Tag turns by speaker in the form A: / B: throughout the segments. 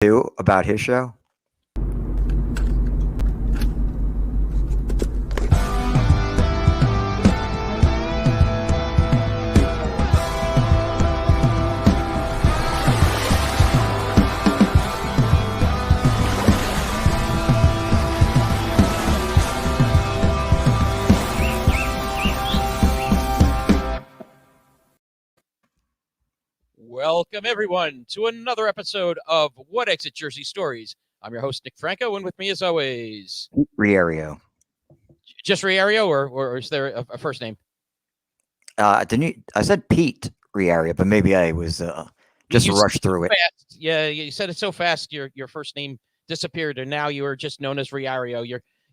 A: too about his show?
B: Welcome, everyone, to another episode of What Exit Jersey Stories. I'm your host, Nick Franco, and with me, as always,
A: Riario.
B: just Riario, or is there a first name?
A: Didn't you? I said Pete Riario, but maybe I was just rushed through it.
B: Fast. Yeah, you said it so fast. Your first name disappeared, and now you are just known as Riario.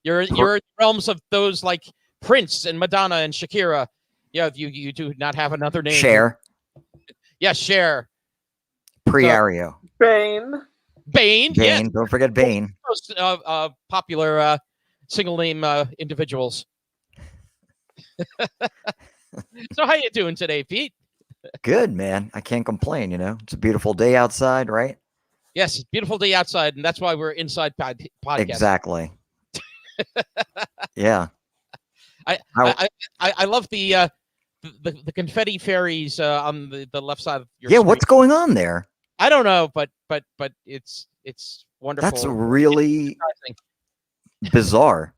B: You're in the realms of those like Prince and Madonna and Shakira. Yeah, you do not have another name.
A: Cher.
B: Yeah, Cher.
A: Priario.
B: Bane. Yeah.
A: Don't forget Bane.
B: Most popular single name individuals. So how you doing today, Pete?
A: Good, man. I can't complain. You know, it's a beautiful day outside, right?
B: Yes, beautiful day outside, and that's why we're inside podcast.
A: Exactly. Yeah.
B: I love the confetti fairies on the left side of your screen.
A: What's going on there?
B: I don't know, but it's wonderful.
A: That's really bizarre.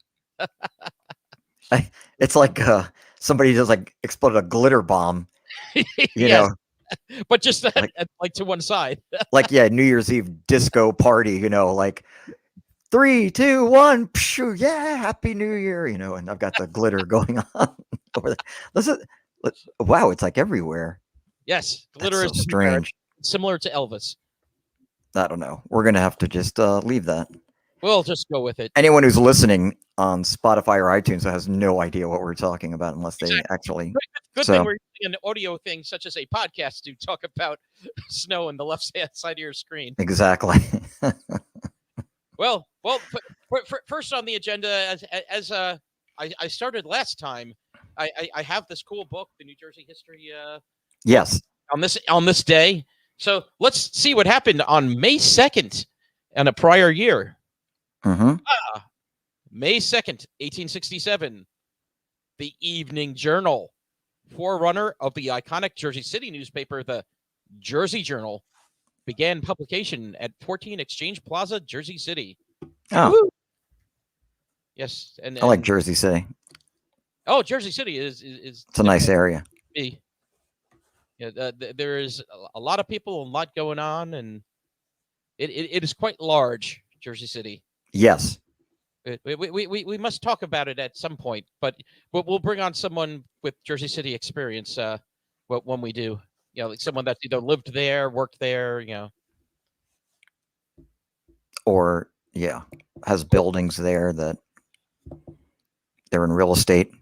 A: It's like somebody just like exploded a glitter bomb, you know,
B: but just like to one side.
A: like New Year's Eve disco party, you know, like 3, 2, 1, pshoo, yeah, Happy New Year, you know, and I've got the glitter going on over there. Wow, it's like everywhere.
B: Yes, glitter
A: That's so
B: is
A: strange.
B: Similar to Elvis.
A: I don't know. We're gonna have to just leave that.
B: We'll just go with it.
A: Anyone who's listening on Spotify or iTunes has no idea what we're talking about unless they actually.
B: Good thing we're using an audio thing such as a podcast to talk about snow on the left side of your screen.
A: Exactly.
B: Well. First on the agenda, as I started last time, I have this cool book, the New Jersey history.
A: Yes.
B: On this day, so let's see what happened on May 2nd, in a prior year.
A: Mm-hmm.
B: May 2nd, 1867, the Evening Journal, forerunner of the iconic Jersey City newspaper, the Jersey Journal, began publication at 14 Exchange Plaza, Jersey City.
A: Oh,
B: woo! Yes, and
A: I like Jersey City.
B: Oh, Jersey City is
A: it's a nice area.
B: Yeah, there is a lot of people, a lot going on, and it is quite large, Jersey City.
A: Yes.
B: We must talk about it at some point, but we'll bring on someone with Jersey City experience when we do. You know, like someone that's either lived there, worked there, you know.
A: Or, has buildings there that they're in real estate.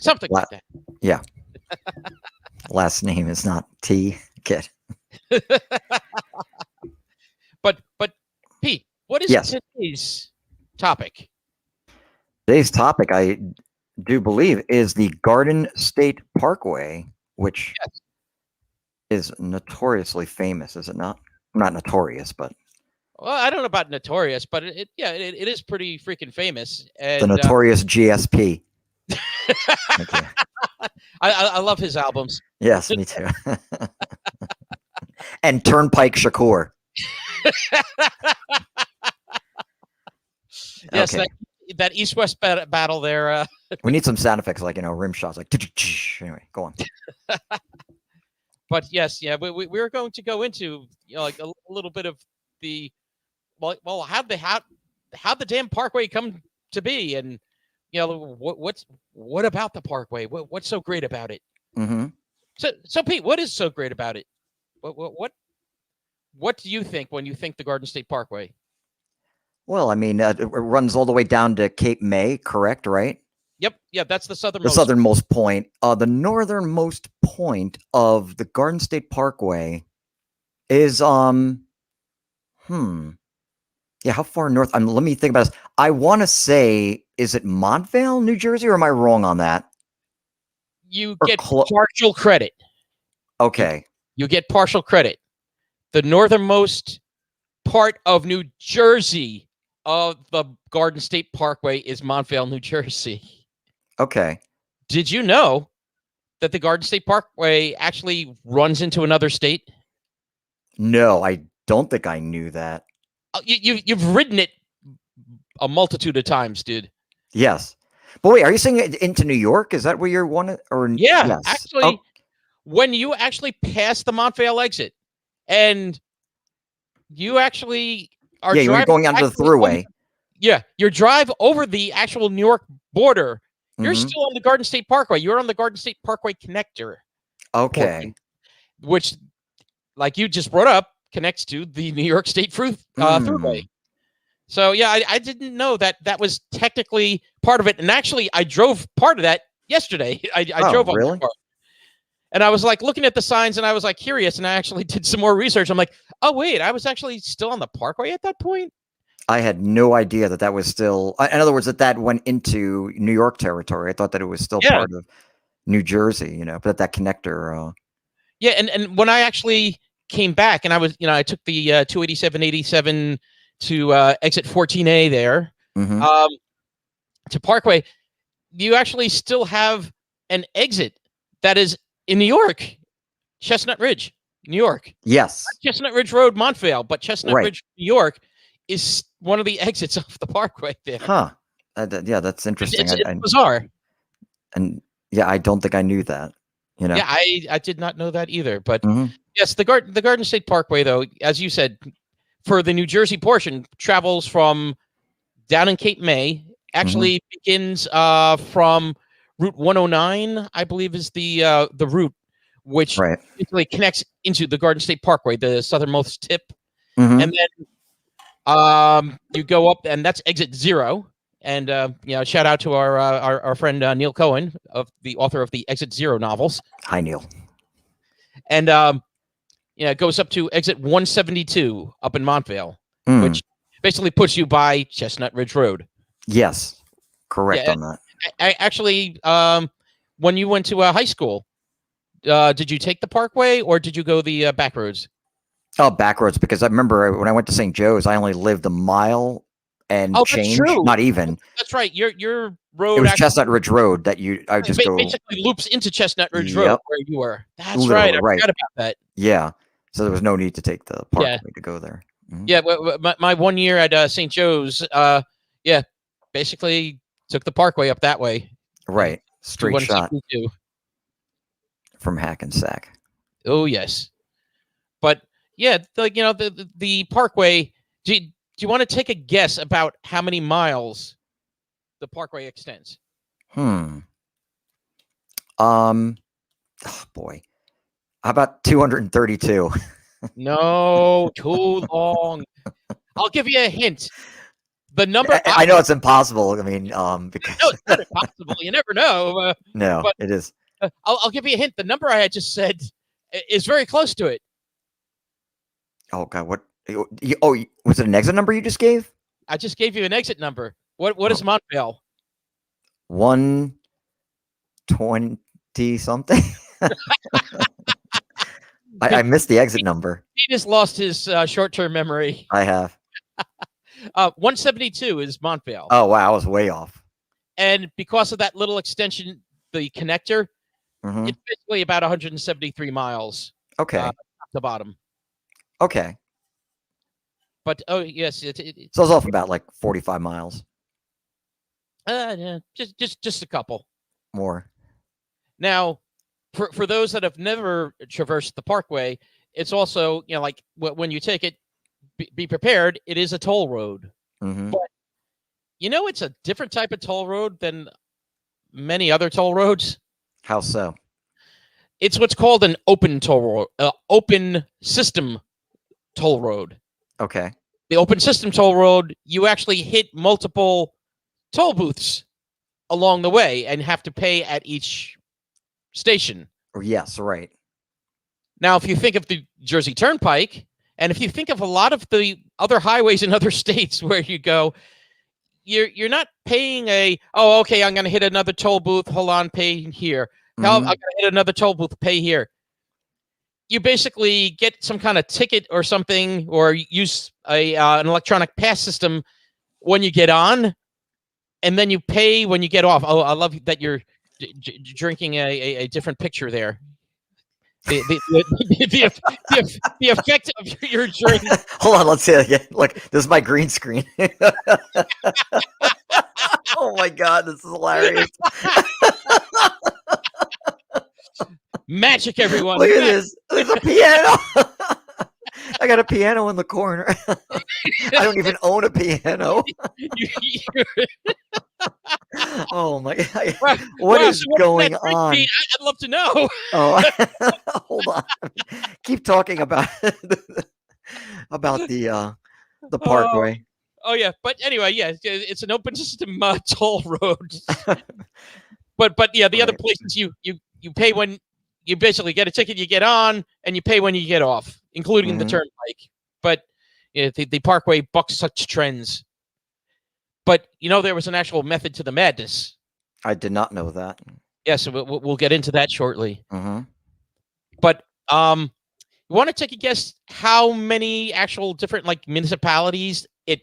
B: Something like that.
A: Yeah. Last name is not T. Kid.
B: But Pete, what is today's topic?
A: Today's topic, I do believe, is the Garden State Parkway, which is notoriously famous, is it not? Not notorious, but
B: well, I don't know about notorious, but it is pretty freaking famous. And,
A: the notorious GSP.
B: I love his albums.
A: Yes, me too. And Turnpike Shakur.
B: Yes, that East-West battle there.
A: We need some sound effects, like, rim shots, like anyway, go on.
B: But yes, we're going to go into like a little bit of the how the damn Parkway come to be, and what about the Parkway? What's so great about it?
A: Mm-hmm.
B: So Pete, what is so great about it? What do you think when you think the Garden State Parkway?
A: Well, I mean, it runs all the way down to Cape May, correct? Right?
B: Yep. Yeah, that's the southernmost.
A: The southernmost point. The northernmost point of the Garden State Parkway is Yeah, how far north? Let me think about this. I want to say, is it Montvale, New Jersey, or am I wrong on that?
B: You get partial credit.
A: Okay.
B: You get partial credit. The northernmost part of New Jersey of the Garden State Parkway is Montvale, New Jersey.
A: Okay.
B: Did you know that the Garden State Parkway actually runs into another state?
A: No, I don't think I knew that.
B: You've ridden it a multitude of times, dude.
A: Yes. But wait, are you saying into New York? Is that where you're wanting? Or
B: Yeah,
A: yes.
B: actually, when you actually pass the Montvale exit, and you actually are
A: Yeah, you're going onto the thruway.
B: Your drive over the actual New York border, you're
A: Mhm.
B: still on the Garden State Parkway. You're on the Garden State Parkway connector.
A: Okay.
B: Portion, which, like you just brought up, connects to the New York State thruway. So yeah, I didn't know that was technically part of it. And actually, I drove part of that yesterday. I drove on
A: really?
B: that part. And I was like looking at the signs, and I was like curious, and I actually did some more research. I'm like, oh wait, I was actually still on the Parkway at that point.
A: I had no idea that was still. In other words, that went into New York territory. I thought that it was still part of New Jersey. But that connector.
B: Yeah, and when I actually came back, and I was, I took the 287-87 to exit 14A there, to Parkway. You actually still have an exit that is in New York, Chestnut Ridge, New York.
A: Yes.
B: Not Chestnut Ridge Road, Montvale, but Chestnut Ridge, New York is one of the exits of the Parkway there.
A: Huh. Yeah, that's interesting.
B: It's bizarre.
A: And yeah, I don't think I knew that.
B: Yeah, I did not know that either. But yes, the Garden State Parkway, though, as you said, for the New Jersey portion, travels from down in Cape May. Actually begins from Route 109, I believe, is the route which basically connects into the Garden State Parkway, the southernmost tip. And then you go up, and that's exit 0. And shout out to our friend Neil Cohen, the author of the Exit 0 novels.
A: Hi, Neil.
B: And it goes up to exit 172 up in Montvale, which basically puts you by Chestnut Ridge Road.
A: Yes, correct on that.
B: I actually, when you went to high school, did you take the Parkway or did you go the back roads?
A: Oh, back roads, because I remember when I went to St. Joe's, I only lived a mile and change.
B: That's true.
A: Not even.
B: That's right. Your road.
A: It was Chestnut Ridge Road that I would just go.
B: Basically loops into Chestnut Ridge Road where you were. That's right. I forgot about that.
A: Yeah. So there was no need to take the Parkway to go there.
B: Yeah. My 1 year at St. Joe's, basically took the Parkway up that way.
A: Right. Straight shot from Hackensack.
B: Oh yes. But yeah, the Parkway. Do you want to take a guess about how many miles the Parkway extends?
A: Oh boy. How about 232?
B: No, too long. I'll give you a hint. The number.
A: I know it's impossible. I mean, because
B: no, it's not impossible. You never know.
A: No, but it is.
B: I'll give you a hint. The number I had just said is very close to it.
A: Oh God, what? Oh, was it an exit number you just gave?
B: I just gave you an exit number. What is Montvale?
A: 120 something. I missed the exit number.
B: He just lost his short-term memory.
A: I have.
B: 172 is Montvale.
A: Oh wow, I was way off.
B: And because of that little extension, the connector, it's basically about 173 miles.
A: Okay.
B: Top to bottom.
A: Okay.
B: But so it's
A: off about like 45 miles.
B: Yeah, just a couple
A: more.
B: Now, for those that have never traversed the Parkway, it's also like when you take it, be prepared. It is a toll road, but it's a different type of toll road than many other toll roads.
A: How so?
B: It's what's called an open toll road, open system toll road.
A: Okay.
B: The open system toll road, you actually hit multiple toll booths along the way and have to pay at each station.
A: Yes, right.
B: Now, if you think of the Jersey Turnpike, and if you think of a lot of the other highways in other states where you go, you're not paying I'm going to hit another toll booth. Hold on, pay here. No, I'm going to hit another toll booth, pay here. you basically get some kind of ticket or something, or use an electronic pass system when you get on, and then you pay when you get off. Oh, I love that you're drinking a different picture there. The effect of your drink.
A: Hold on, let's see it again. Look, this is my green screen. Oh my god, this is hilarious.
B: Magic, everyone.
A: Look at this. There's a piano. I got a piano in the corner. I don't even own a piano. Oh my god. What is going on?
B: I'd love to know.
A: Oh, hold on. Keep talking about the Parkway.
B: Oh yeah, but anyway, yeah, it's an open system toll road. but yeah, the other places you pay when you basically get a ticket, you get on, and you pay when you get off, including the turnpike. But the Parkway bucks such trends. But there was an actual method to the madness.
A: I did not know that.
B: Yes, yeah, so we'll get into that shortly.
A: Mm-hmm.
B: But you want to take a guess how many actual different municipalities it?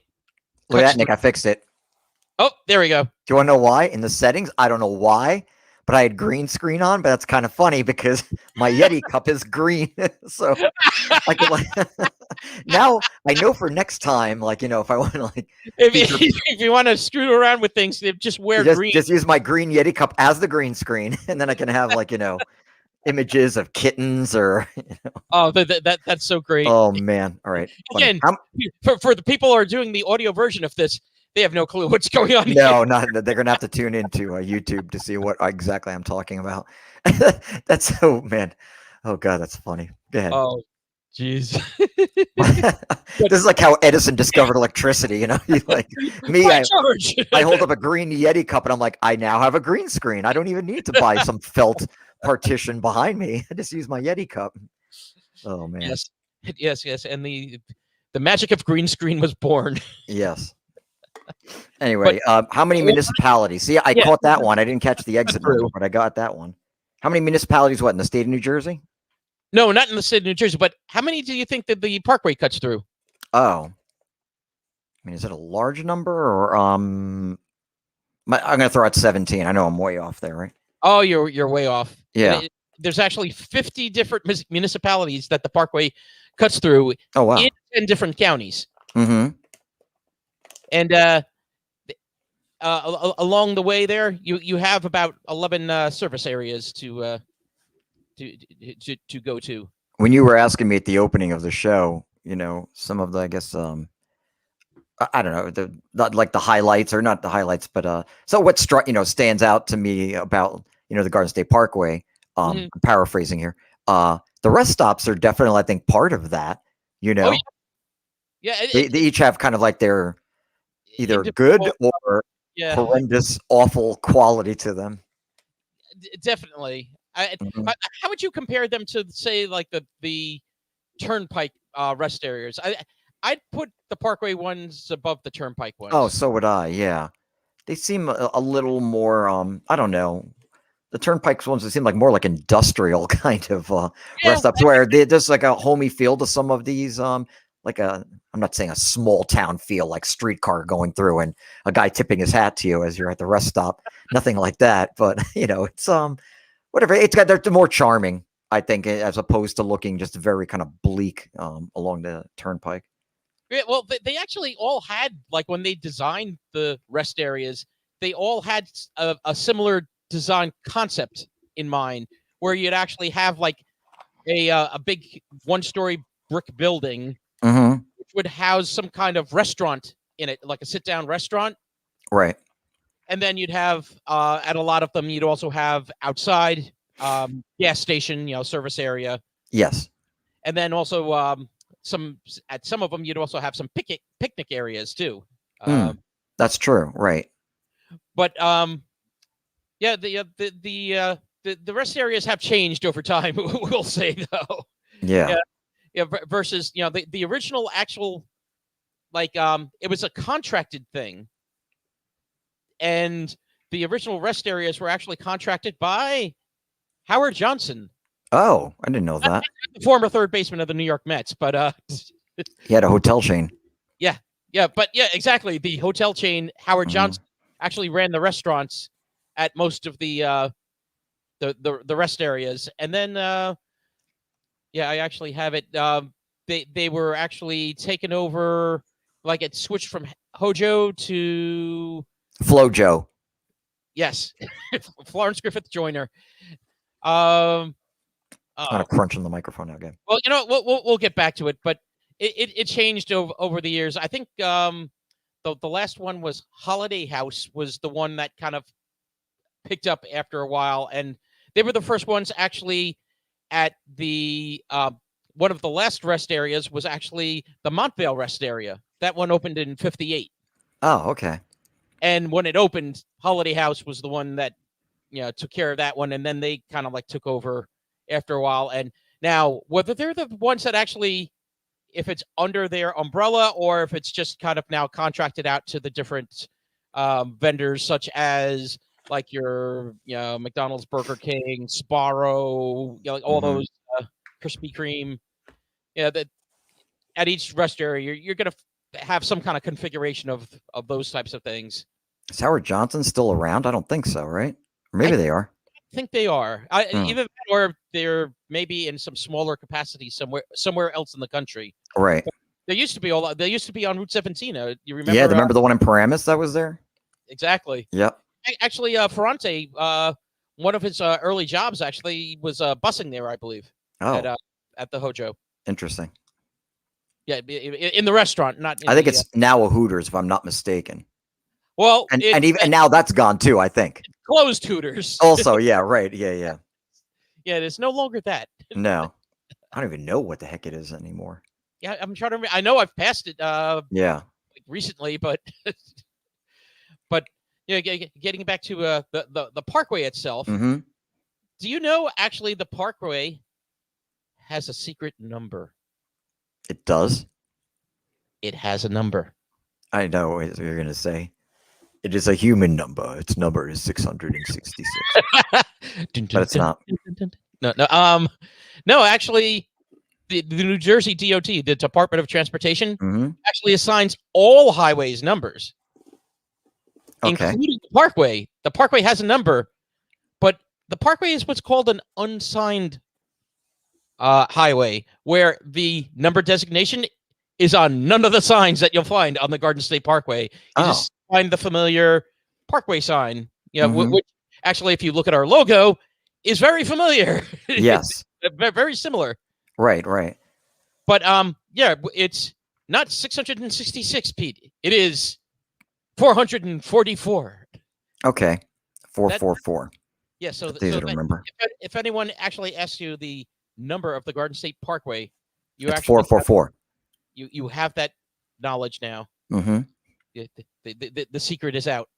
A: Look at that, Nick. I fixed it.
B: Oh, there we go.
A: Do you want to know why? In the settings, I don't know why, but I had green screen on. But that's kind of funny because my Yeti cup is green, so I could now I know for next time, if I want to
B: if you want to screw around with things, just wear green.
A: Just use my green Yeti cup as the green screen, and then I can have images of kittens or.
B: Oh, that's so great.
A: Oh man! All right.
B: Again, for the people who are doing the audio version of this, they have no clue what's going on.
A: No, not they're gonna have to tune into YouTube to see what exactly I'm talking about. That's man. Oh god, that's funny. Go ahead.
B: Oh, jeez.
A: This is like how Edison discovered electricity. Me. I hold up a green Yeti cup and I'm like, I now have a green screen. I don't even need to buy some felt partition behind me. I just use my Yeti cup. Oh man.
B: Yes. And the magic of green screen was born.
A: Yes. Anyway, how many municipalities? See, I caught that one. I didn't catch the exit number, but I got that one. How many municipalities? What, in the state of New Jersey?
B: No, not in the state of New Jersey. But how many do you think that the Parkway cuts through?
A: Oh, I mean, is it a large number or I'm going to throw out 17. I know I'm way off there, right?
B: Oh, you're way off.
A: Yeah.
B: There's actually 50 different municipalities that the Parkway cuts through.
A: Oh wow.
B: In 10 different counties.
A: Mm-hmm.
B: And along the way there, you have about 11 service areas to go to.
A: When you were asking me at the opening of the show, some of the, I guess, I don't know, the highlights, or not the highlights, but so what stands out to me about the Garden State Parkway. I'm paraphrasing here. The rest stops are definitely, I think, part of that.
B: Oh, yeah.
A: They each have kind of like their either good or horrendous, awful quality to them.
B: Definitely. How would you compare them to, say, like the Turnpike rest areas? I'd put the Parkway ones above the Turnpike ones.
A: Oh, so would I. Yeah, they seem a little more. I don't know. The Turnpike ones seem like more like industrial kind of rest stops, where there's like a homey feel to some of these. I'm not saying a small town feel, like streetcar going through and a guy tipping his hat to you as you're at the rest stop. Nothing like that, but it's whatever. They're more charming, I think, as opposed to looking just very kind of bleak along the Turnpike.
B: Yeah, well, they actually all had, like, when they designed the rest areas, they all had a similar design concept in mind, where you'd actually have like a big one-story brick building, which would house some kind of restaurant in it, like a sit-down restaurant.
A: Right.
B: And then you'd have, at a lot of them, you'd also have outside gas station, service area.
A: Yes.
B: And then also at some of them, you'd also have some picnic areas too.
A: That's true. Right.
B: But yeah, the rest areas have changed over time. We'll say, though.
A: Yeah.
B: Versus the original actual, it was a contracted thing, and the original rest areas were actually contracted by Howard Johnson.
A: Oh, I didn't know that.
B: The former third baseman of the New York Mets, but
A: He had a hotel chain.
B: yeah, exactly. The hotel chain Howard Johnson actually ran the restaurants at most of the rest areas, and then I actually have it. They were actually taken over, like it switched from Hojo to
A: Flojo.
B: yes, Florence Griffith Joyner. Um,
A: Kind of crunching the microphone again.
B: well, we'll get back to it, but it changed over the years. I think the last one was Holiday House was the one that kind of picked up after a while, and they were the first ones actually at the one of the last rest areas was actually the Montvale rest area. That one opened in '58.
A: Oh, okay.
B: And when it opened, Holiday House was the one that took care of that one, and then they kind of like took over after a while. And now whether they're the ones that actually, if it's under their umbrella or if it's just kind of now contracted out to the different vendors, such as like your McDonald's, Burger King, Sbarro, like all those Krispy Kreme. That at each rest area, you're going to have some kind of configuration of those types of things.
A: Is Howard Johnson still around? I don't think so, right? Or maybe they are.
B: I think they are. Even or they're maybe in some smaller capacity somewhere else in the country.
A: Right.
B: But there used to be They used to be on Route 17. You remember?
A: Yeah, remember the one in Paramus that was there?
B: Exactly.
A: Yep.
B: Actually, Ferrante, one of his early jobs actually was busing there, I believe.
A: Oh.
B: At the Hojo.
A: Interesting.
B: Yeah, in the restaurant, not.
A: I think it's now a Hooters, if I'm not mistaken.
B: Well,
A: and now that's gone too, I think.
B: Closed Hooters.
A: Also, yeah, right. Yeah.
B: Yeah, it's no longer that.
A: No. I don't even know what the heck it is anymore.
B: Yeah, I'm trying to remember. I know I've passed it
A: yeah.
B: recently, but getting back to the Parkway itself.
A: Mm-hmm.
B: Do you know actually the Parkway has a secret number?
A: It does?
B: It has a number.
A: I know what you're going to say. It is a human number. Its number is 666. But it's not.
B: No, actually, the New Jersey DOT, the Department of Transportation, actually assigns all highways numbers, including the Parkway. The Parkway has a number, but the Parkway is what's called an unsigned highway, where the number designation is on none of the signs that you'll find on the Garden State Parkway. You just find the familiar Parkway sign, which actually, if you look at our logo, is very familiar.
A: Yes.
B: Very similar.
A: Right.
B: But it's not 666, Pete. It is 444.
A: Okay. 444.
B: Yeah, so
A: that's easy to remember.
B: If anyone actually asks you the number of the Garden State Parkway,
A: it's 444.
B: You have that knowledge now.
A: Mm-hmm.
B: The secret is out.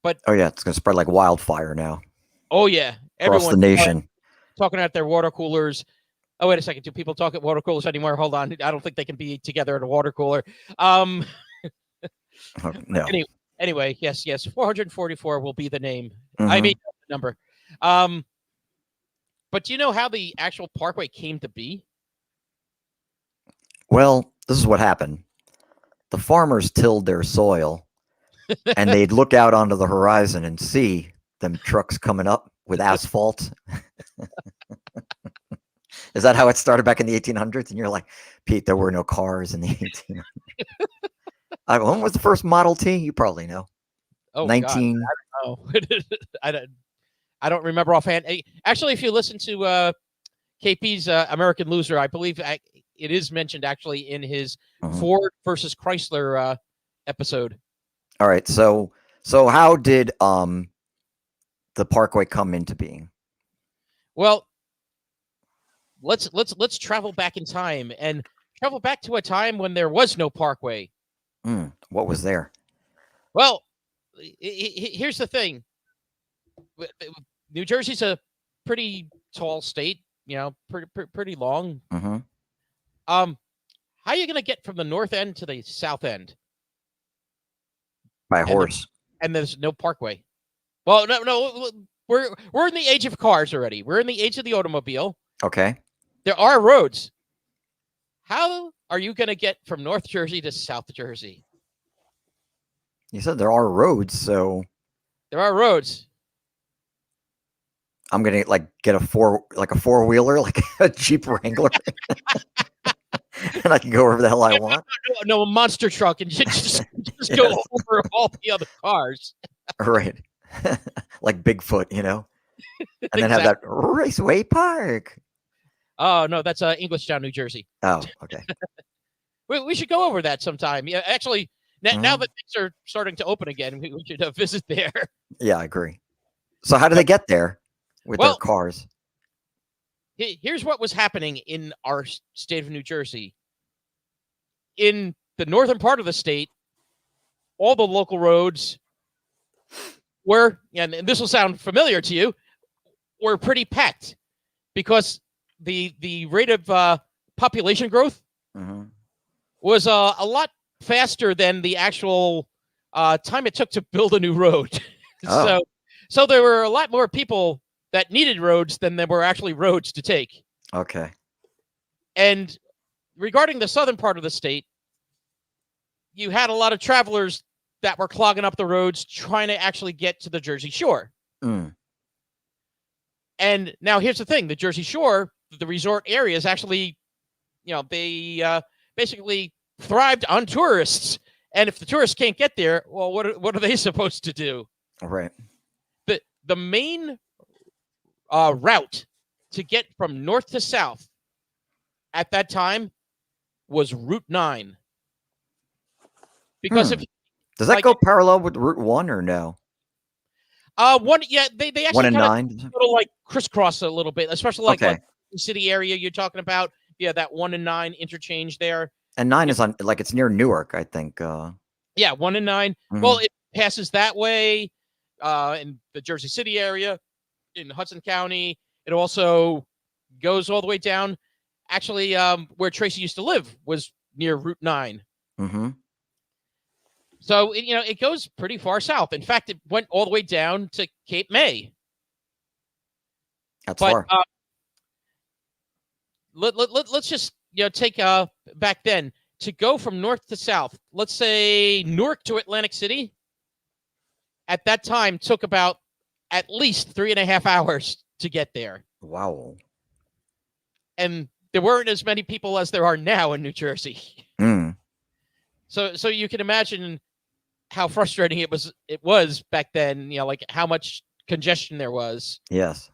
B: But
A: it's going to spread like wildfire now.
B: Oh yeah,
A: across the nation.
B: Talking at their water coolers. Oh wait a second, do people talk at water coolers anymore? Hold on, I don't think they can be together at a water cooler.
A: No.
B: Anyway, yes, 444 will be the name.
A: Mm-hmm.
B: I mean the number. But do you know how the actual Parkway came to be?
A: Well, this is what happened. The farmers tilled their soil, and they'd look out onto the horizon and see them trucks coming up with asphalt. Is that how it started back in the 1800s? And you're like, Pete, there were no cars in the 1800s. When was the first Model T? You probably know.
B: Oh, 19. God, I don't know. I don't remember offhand. Actually, if you listen to KP's American Loser, I believe it is mentioned actually in his Ford versus Chrysler episode.
A: All right. So how did the Parkway come into being?
B: Well, let's travel back in time and travel back to a time when there was no Parkway.
A: What was there?
B: Well, here's the thing. New Jersey's a pretty tall state, pretty long.
A: Mm-hmm.
B: How are you going to get from the north end to the south end?
A: By horse.
B: And there's no Parkway. Well, no. we're in the age of cars already. We're in the age of the automobile.
A: Okay.
B: There are roads. How are you going to get from North Jersey to South Jersey?
A: You said there are roads, so
B: There are roads.
A: I'm gonna get a four-wheeler, like a Jeep Wrangler, and I can go wherever the hell I want.
B: No, a monster truck and just go over all the other cars.
A: Right. Like Bigfoot, and then have that Raceway Park.
B: Oh no, that's Englishtown, New Jersey.
A: Oh, okay.
B: We should go over that sometime. Yeah, actually, now that things are starting to open again, we should visit there.
A: Yeah, I agree. So how do they get there with their cars?
B: Here's what was happening in our state of New Jersey. In the northern part of the state, all the local roads were, and this will sound familiar to you, were pretty packed because the rate of population growth was a lot faster than the actual time it took to build a new road. So there were a lot more people that needed roads than there were actually roads to take.
A: Okay.
B: And regarding the southern part of the state, you had a lot of travelers that were clogging up the roads trying to actually get to the Jersey Shore. And now here's the thing. The Jersey Shore, the resort area, is actually, they basically thrived on tourists. And if the tourists can't get there, well, what are they supposed to do?
A: Right.
B: The main route to get from north to south at that time was Route 9. Because
A: does that go parallel with Route 1 or no?
B: They actually
A: 1 and 9
B: little crisscross a little bit, especially like the city area you're talking about. Yeah, that 1 and 9 interchange there.
A: And 9 is on it's near Newark, I think.
B: Yeah, 1 and 9. Well, it passes that way in the Jersey City area, in Hudson County. It also goes all the way down. Actually, where Tracy used to live was near Route 9. So, it goes pretty far south. In fact, it went all the way down to Cape May.
A: That's far.
B: Let's just, take back then. To go from north to south, let's say Newark to Atlantic City, at that time took about at least 3.5 hours to get there.
A: Wow.
B: And there weren't as many people as there are now in New Jersey. So you can imagine how frustrating it was back then, how much congestion there was.
A: Yes.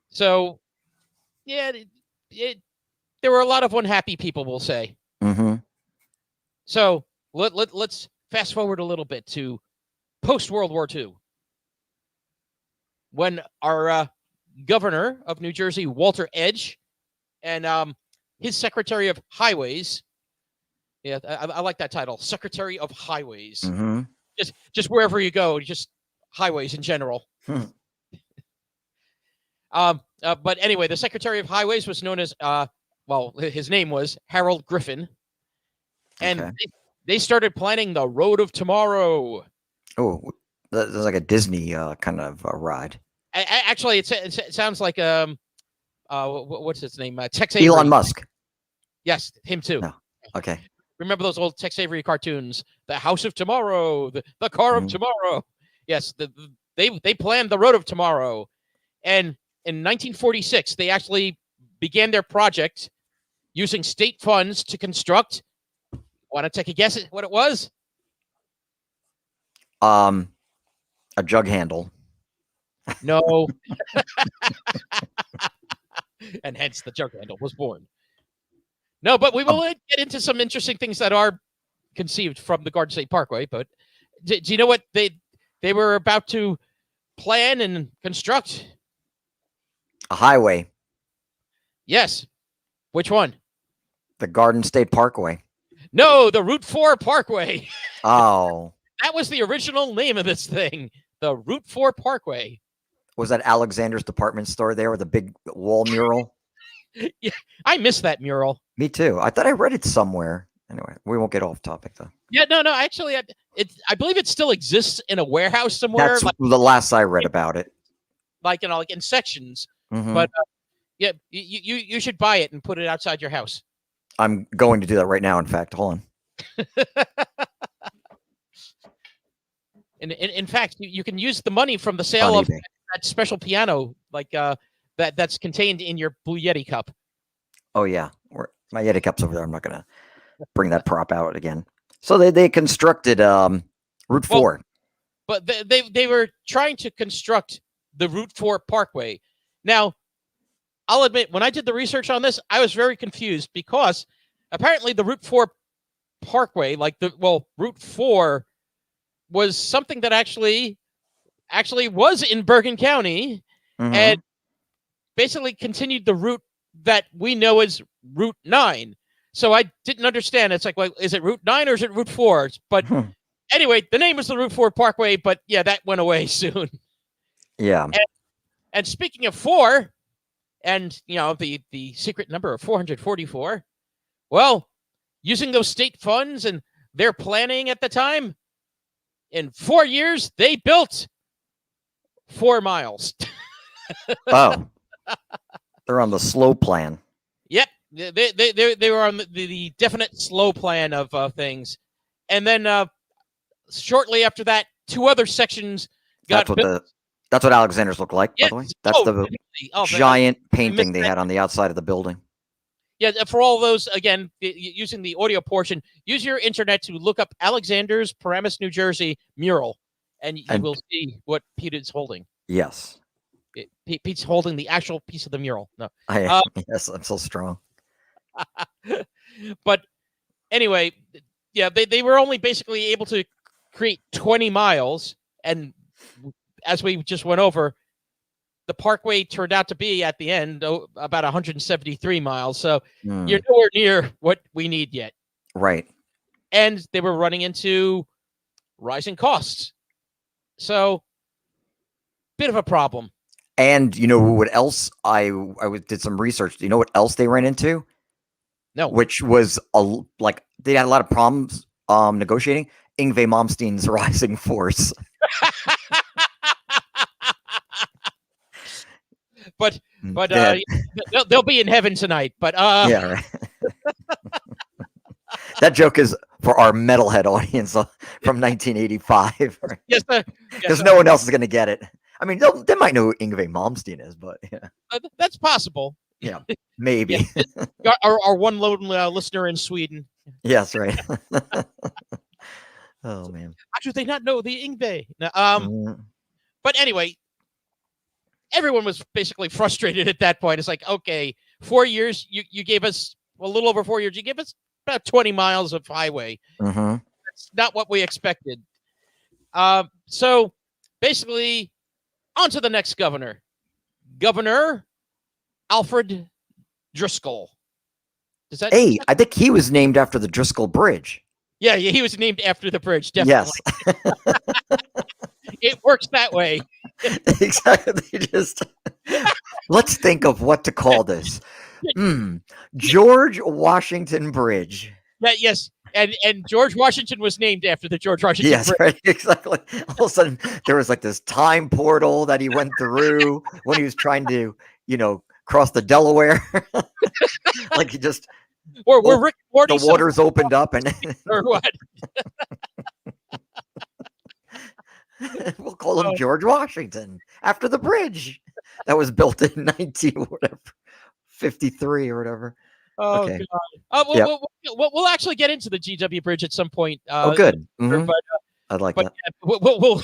B: So, yeah, there were a lot of unhappy people, we'll say. So let's fast forward a little bit to post-World War II, when our governor of New Jersey, Walter Edge, and his Secretary of Highways, I like that title, Secretary of Highways. Just wherever you go, just highways in general. But anyway, the Secretary of Highways was known as, his name was Harold Griffin. And they started planning the Road of Tomorrow.
A: Oh, that's like a Disney kind of ride.
B: Actually, it sounds like what's his name? Tex Avery.
A: Elon Musk.
B: Yes, him too.
A: No. Okay.
B: Remember those old Tex Avery cartoons? The House of Tomorrow, the Car of Tomorrow. Yes, they planned the Road of Tomorrow, and in 1946 they actually began their project using state funds to construct. Want to take a guess at what it was?
A: A jug handle.
B: No. And hence the jug handle was born. No, but we will get into some interesting things that are conceived from the Garden State Parkway. But do you know what they were about to plan and construct?
A: A highway.
B: Yes. Which one?
A: The Garden State Parkway.
B: No, the Route 4 Parkway.
A: Oh.
B: That was the original name of this thing. The Route 4 Parkway.
A: Was that Alexander's department store there with the big wall mural?
B: Yeah, I missed that mural.
A: Me too. I thought I read it somewhere. Anyway, we won't get off topic though.
B: Yeah, no. Actually, I believe it still exists in a warehouse somewhere.
A: That's the last I read about it.
B: like in sections.
A: Mhm.
B: But yeah, you should buy it and put it outside your house.
A: I'm going to do that right now. In fact, hold on.
B: In fact, you can use the money from the
A: On
B: sale of
A: eBay.
B: that special piano, like that's contained in your Blue Yeti cup.
A: Oh yeah, my Yeti cup's over there. I'm not gonna bring that prop out again. So they constructed Route
B: Well,
A: 4.
B: but they were trying to construct the Route 4 Parkway. Now, I'll admit, when I did the research on this, I was very confused because apparently the Route 4 Parkway, Route 4 was something that actually was in Bergen County
A: Mhm.
B: and basically continued the route that we know as Route 9. So I didn't understand. It's like, well, is it Route 9 or is it Route 4? But anyway, the name was the Route 4 Parkway, but yeah, that went away soon.
A: Yeah.
B: And speaking of 4, and the secret number of 444, well, using those state funds and their planning at the time, in 4 years, they built 4 miles.
A: Oh, they're on the slow plan.
B: Yep, they were on the definite slow plan of things, and then shortly after that, 2 other sections got built.
A: That's what Alexander's look like, by the way. That's the giant painting they had on the outside of the building.
B: Yeah, for all those, again, using the audio portion, use your internet to look up Alexander's Paramus, New Jersey mural, and you will see what Pete is holding.
A: Yes.
B: Pete's holding the actual piece of the mural. No,
A: yes, I'm so strong.
B: But anyway, yeah, they were only basically able to create 20 miles, and as we just went over, the Parkway turned out to be at the end about 173 miles. So you're nowhere near what we need yet.
A: Right.
B: And they were running into rising costs. So bit of a problem.
A: And you know what else? I did some research. Do you know what else they ran into?
B: No.
A: Which was they had a lot of problems negotiating Yngwie Malmsteen's rising force.
B: But they'll be in heaven tonight. But
A: yeah, right. That joke is for our metalhead audience from 1985. Right?
B: Yes,
A: because no one else is going to get it. I mean, they might know who Yngwie Malmsteen is, but yeah,
B: that's possible.
A: Yeah, maybe.
B: Yeah. Our one lone listener in Sweden.
A: Yes, right. Oh man,
B: how do they not know the Yngwie? But anyway, everyone was basically frustrated at that point. It's like, okay, 4 years, you gave us a little over 4 years. You gave us about 20 miles of highway. That's not what we expected. So basically, on to the next governor. Governor Alfred Driscoll.
A: I think he was named after the Driscoll Bridge.
B: Yeah, he was named after the bridge, definitely.
A: Yes.
B: It works that way.
A: Exactly. Just let's think of what to call this. George Washington Bridge.
B: Yes. And George Washington was named after the George Washington Bridge.
A: Right, exactly. All of a sudden, there was like this time portal that he went through when he was trying to, cross the Delaware. Like he just,
B: or Rick Morty,
A: the waters opened up and
B: or what?
A: We'll call him George Washington after the bridge that was built in 1953 or whatever.
B: Oh,
A: okay.
B: God. We'll actually get into the GW Bridge at some point.
A: Good.
B: But,
A: I'd like that.
B: We'll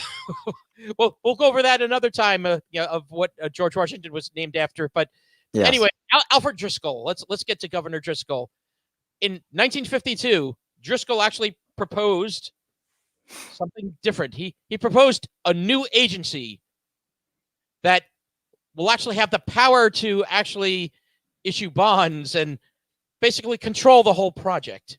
B: go over that another time. Of what George Washington was named after. But anyway, Alfred Driscoll. Let's get to Governor Driscoll. In 1952, Driscoll actually proposed something different. He proposed a new agency that will actually have the power to actually issue bonds and basically control the whole project,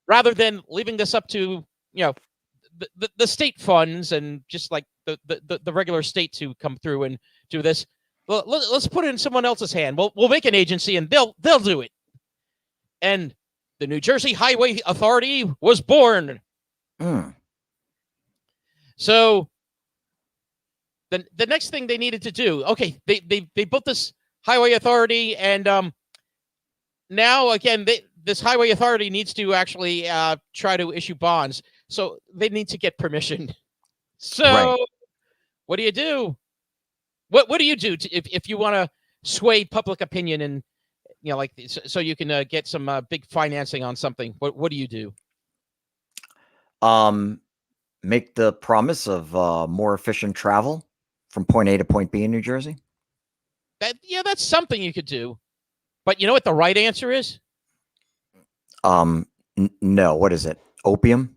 B: rather than leaving this up to the state funds and just like the regular state to come through and do this. Well, let's put it in someone else's hand. We'll make an agency and they'll do it. And the New Jersey Highway Authority was born. So the next thing they needed to do, okay, they built this highway authority, and now again, this highway authority needs to actually try to issue bonds, so they need to get permission. So
A: Right.
B: what do you do? What do you do if you want to sway public opinion and like so you can get some big financing on something? What do you do?
A: Make the promise of more efficient travel from point A to point B in New Jersey.
B: That's something you could do. But you know what the right answer is?
A: No. What is it? Opium?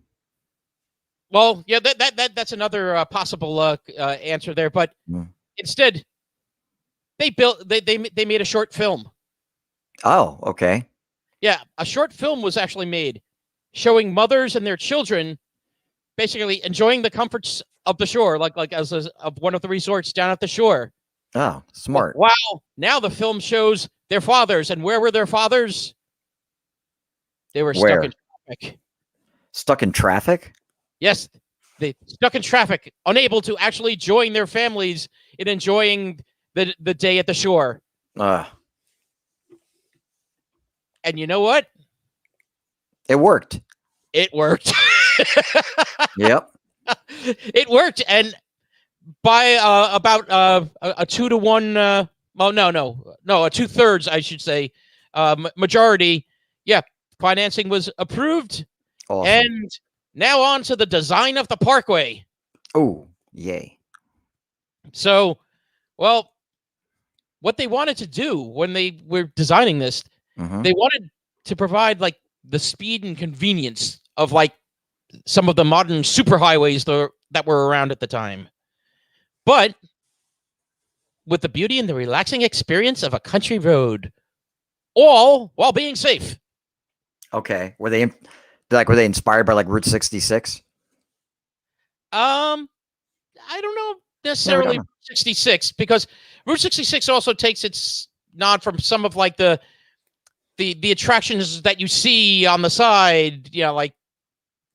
B: Well, yeah, that's another possible answer there. But instead, they made a short film.
A: Oh, okay.
B: Yeah, a short film was actually made showing mothers and their children basically enjoying the comforts of the shore, like as of one of the resorts down at the shore.
A: Oh, smart.
B: Wow. Now the film shows their fathers. And where were their fathers? They were stuck in traffic.
A: Stuck in traffic?
B: Yes. They stuck in traffic, unable to actually join their families in enjoying the day at the shore. And you know what?
A: It worked.
B: It worked.
A: Yep.
B: It worked. And by about a 2-to-1, well, no, a 2/3, I should say, majority, financing was approved.
A: Awesome.
B: And now on to the design of the Parkway.
A: Oh, yay.
B: So, well, what they wanted to do when they were designing this, they wanted to provide like the speed and convenience of like some of the modern superhighways that were around at the time, but with the beauty and the relaxing experience of a country road, all while being safe.
A: Okay. Were they inspired by like Route 66?
B: I don't know necessarily 66, because Route 66 also takes its nod from some of like the attractions that you see on the side, like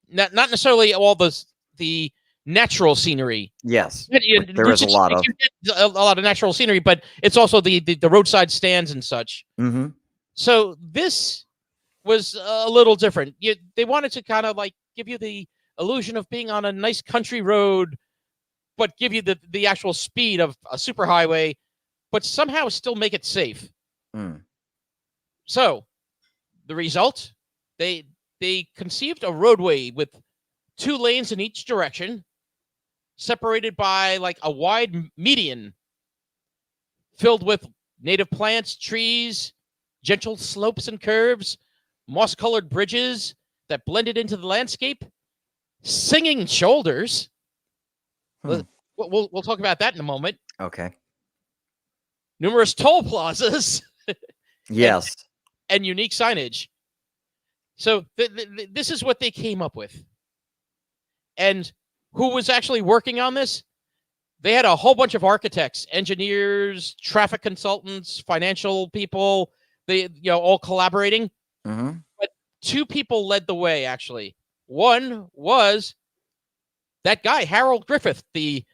B: not necessarily all the natural scenery.
A: Yes.
B: There is a lot of natural scenery, but it's also the roadside stands and such.
A: Mm-hmm.
B: So this was a little different. They wanted to kind of like give you the illusion of being on a nice country road, but give you the actual speed of a superhighway, but somehow still make it safe. So the result, they conceived a roadway with 2 lanes in each direction, separated by like a wide median filled with native plants, trees, gentle slopes and curves, moss-colored bridges that blended into the landscape, singing shoulders. We'll talk about that in a moment.
A: Okay.
B: Numerous toll plazas.
A: Yes.
B: And unique signage. So this is what they came up with. And who was actually working on this? They had a whole bunch of architects, engineers, traffic consultants, financial people. They all collaborating. But 2 people led the way, actually. One was that guy, Harold Griffith, the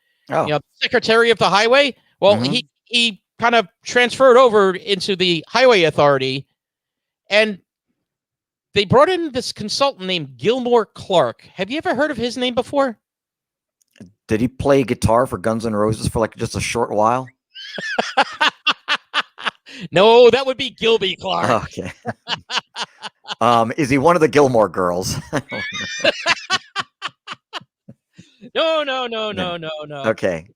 B: secretary of the highway. Well, he kind of transferred over into the highway authority, and they brought in this consultant named Gilmore Clark. Have you ever heard of his name before?
A: Did he play guitar for Guns N' Roses for like just a short while?
B: No, that would be Gilby Clark.
A: Okay. Is he one of the Gilmore Girls?
B: No.
A: Okay.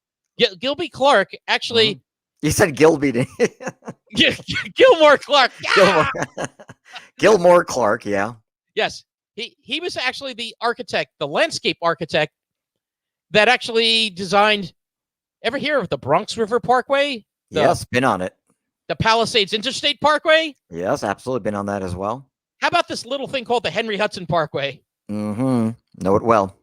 B: Gilby Clark actually.
A: You said Gilby.
B: Gilmore Clark. Yeah!
A: Gilmore Clark. Yeah.
B: Yes, he was actually the architect, the landscape architect that actually designed. Ever hear of the Bronx River Parkway?
A: Yes, been on it.
B: The Palisades Interstate Parkway?
A: Yes, absolutely been on that as well.
B: How about this little thing called the Henry Hudson Parkway?
A: Know it well.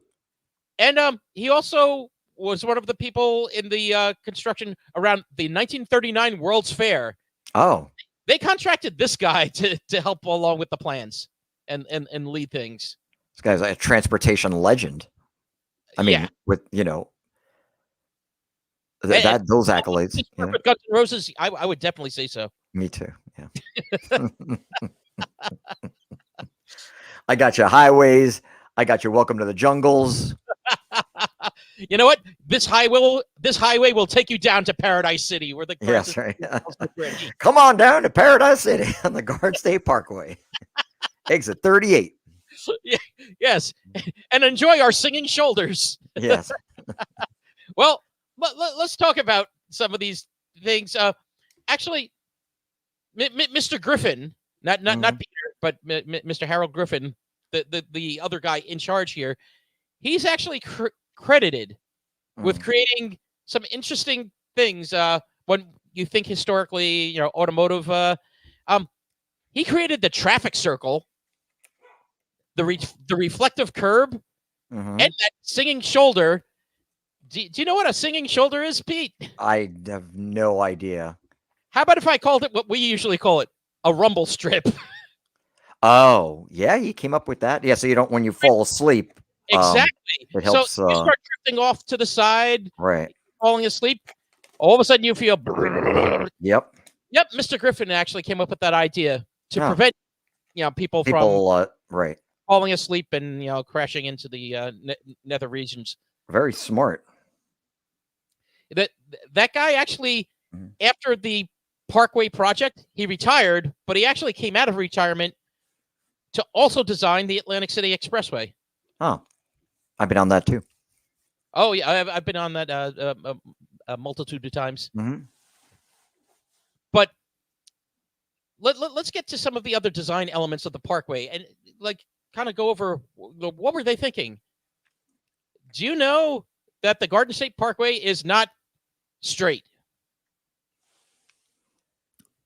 B: And he also was one of the people in the construction around the 1939 World's Fair.
A: Oh.
B: They contracted this guy to help along with the plans and lead things.
A: This guy's a transportation legend. I mean, with Those accolades. Yeah,
B: With Guns N' Roses, I would definitely say so.
A: me too. Yeah. I got your highways. I got your welcome to the jungles.
B: You know what? This highway will take you down to Paradise City, where the
A: Yes,
B: grass
A: right.
B: is pretty.
A: Come on down to Paradise City on the Garden State Parkway. Exit 38.
B: Yes, and enjoy our singing shoulders.
A: Yes.
B: Well, let's talk about some of these things. Actually, Mr. Griffin, not
A: Mhm.
B: Peter, but Mr. Harold Griffin, the other guy in charge here, he's actually credited with
A: Mm.
B: creating some interesting things. When you think historically, automotive, he created the traffic circle, the reflective curb, and
A: Mhm.
B: that singing shoulder. Do you know what a singing shoulder is, Pete?
A: I have no idea.
B: How about if I called it what we usually call it, a rumble strip?
A: Oh, yeah, he came up with that. Yeah, so you don't when you fall asleep,
B: Exactly.
A: it
B: So
A: helps.
B: you start drifting off to the side,
A: Right.
B: falling asleep. All of a sudden, you feel.
A: Yep.
B: Yep, Mr. Griffin actually came up with that idea to
A: Oh,
B: prevent people from
A: people. Right.
B: falling asleep and crashing into the nether regions.
A: Very smart.
B: That guy actually,
A: Mhm.
B: after the Parkway project, he retired, but he actually came out of retirement to also design the Atlantic City Expressway.
A: Oh, I've been on that too.
B: Oh yeah, I've been on that a multitude of times.
A: Mhm.
B: But let's get to some of the other design elements of the Parkway and kind of go over what were they thinking. Do you know that the Garden State Parkway is not straight?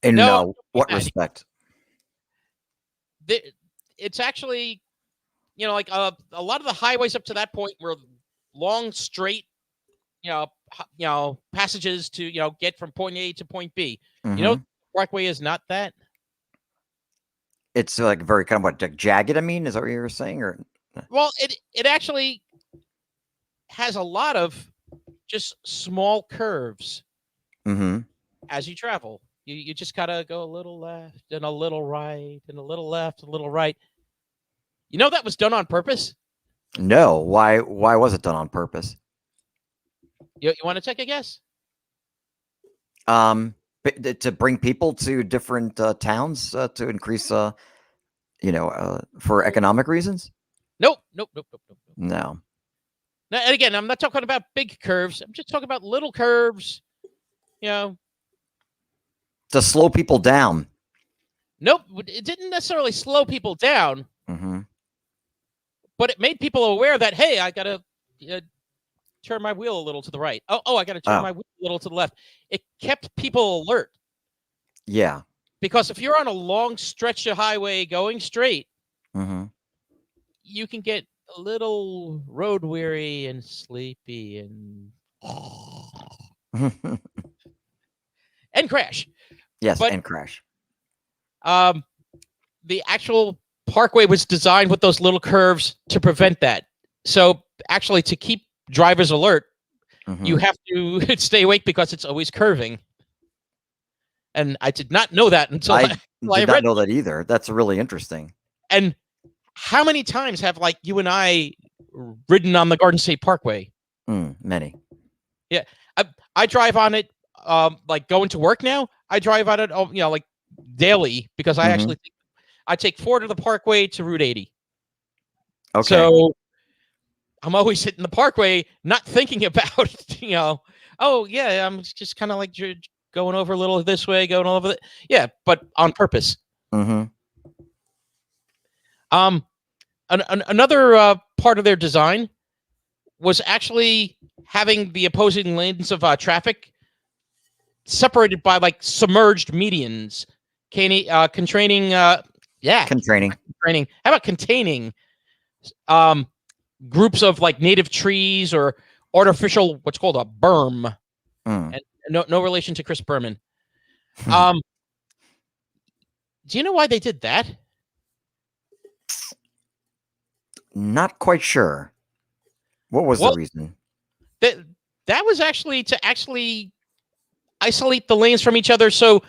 A: In
B: No,
A: what respect?
B: it's actually a lot of the highways up to that point were long, straight, passages to get from point A to point B.
A: Mhm.
B: Parkway is not that.
A: It's like very kind of like jagged. I mean, is that what you were saying? Or
B: Well, it actually has a lot of just small curves
A: Mhm.
B: as you travel. You just gotta go a little left and a little right and a little left, a little right. That was done on purpose.
A: No. Why was it done on purpose?
B: You want to take a guess?
A: To bring people to different towns to increase, for economic reasons.
B: Nope, nope, nope, nope, nope, nope.
A: No.
B: Now, and again, I'm not talking about big curves. I'm just talking about little curves.
A: To slow people down.
B: Nope, it didn't necessarily slow people down,
A: Mm-hmm.
B: but it made people aware that, hey, I gotta turn my wheel a little to the right. Oh, I gotta turn my wheel a little to the left. It kept people alert.
A: Yeah.
B: Because if you're on a long stretch of highway going straight,
A: Mm-hmm.
B: you can get a little road weary and sleepy and crash.
A: Yes,
B: But
A: and crash.
B: the actual Parkway was designed with those little curves to prevent that. So actually, to keep drivers alert,
A: Mm-hmm.
B: you have to stay awake because it's always curving. And I did not know that until
A: I
B: I
A: did not
B: read.
A: know that either. That's really interesting.
B: And how many times have you and I ridden on the Garden State Parkway?
A: Many.
B: Yeah, I drive on it. Going to work now, I drive on it. Daily because I actually I take 4 to the Parkway to Route 80.
A: Okay.
B: So I'm always hitting the Parkway, not thinking about oh yeah, I'm just kind of going over a little this way, going over that. Yeah, but on purpose.
A: Mm-hmm.
B: Another part of their design was actually having the opposing lanes of traffic separated by submerged medians, containing.
A: Contraining.
B: How about containing groups of native trees or artificial what's called a berm, and no relation to Chris Berman. Do you know why they did that?
A: Not quite sure. What was the reason?
B: That was actually to isolate the lanes from each other, so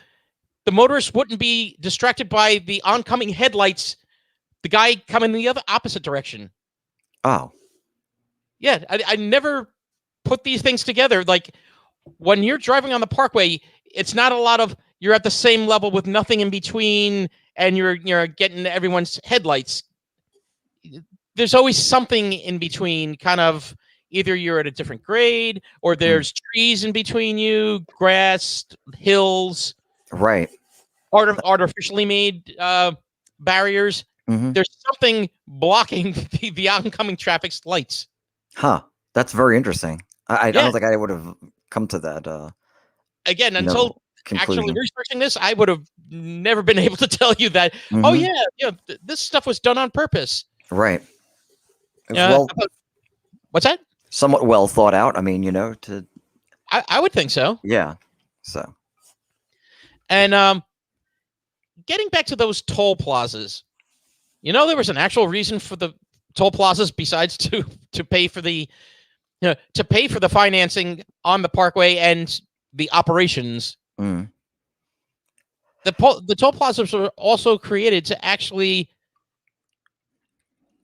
B: the motorists wouldn't be distracted by the oncoming headlights. The guy coming the other opposite direction.
A: Oh.
B: Yeah, I never put these things together. Like when you're driving on the Parkway, it's not a lot of you're at the same level with nothing in between, and you're getting everyone's headlights. There's always something in between, kind of either you're at a different grade or there's trees in between you, grass, hills,
A: Right.
B: artificially made barriers. There's something blocking the oncoming traffic's lights.
A: Huh. That's very interesting. I don't think I would have come to that.
B: Again, until
A: conclusion.
B: Actually researching this, I would have never been able to tell you that. Oh yeah, this stuff was done on purpose.
A: Right.
B: Well, what's that?
A: Somewhat well thought out. I mean,
B: I would think so.
A: Yeah. So.
B: And getting back to those toll plazas, there was an actual reason for the toll plazas besides to pay for the to pay for the financing on the Parkway and the operations.
A: The
B: toll plazas were also created to actually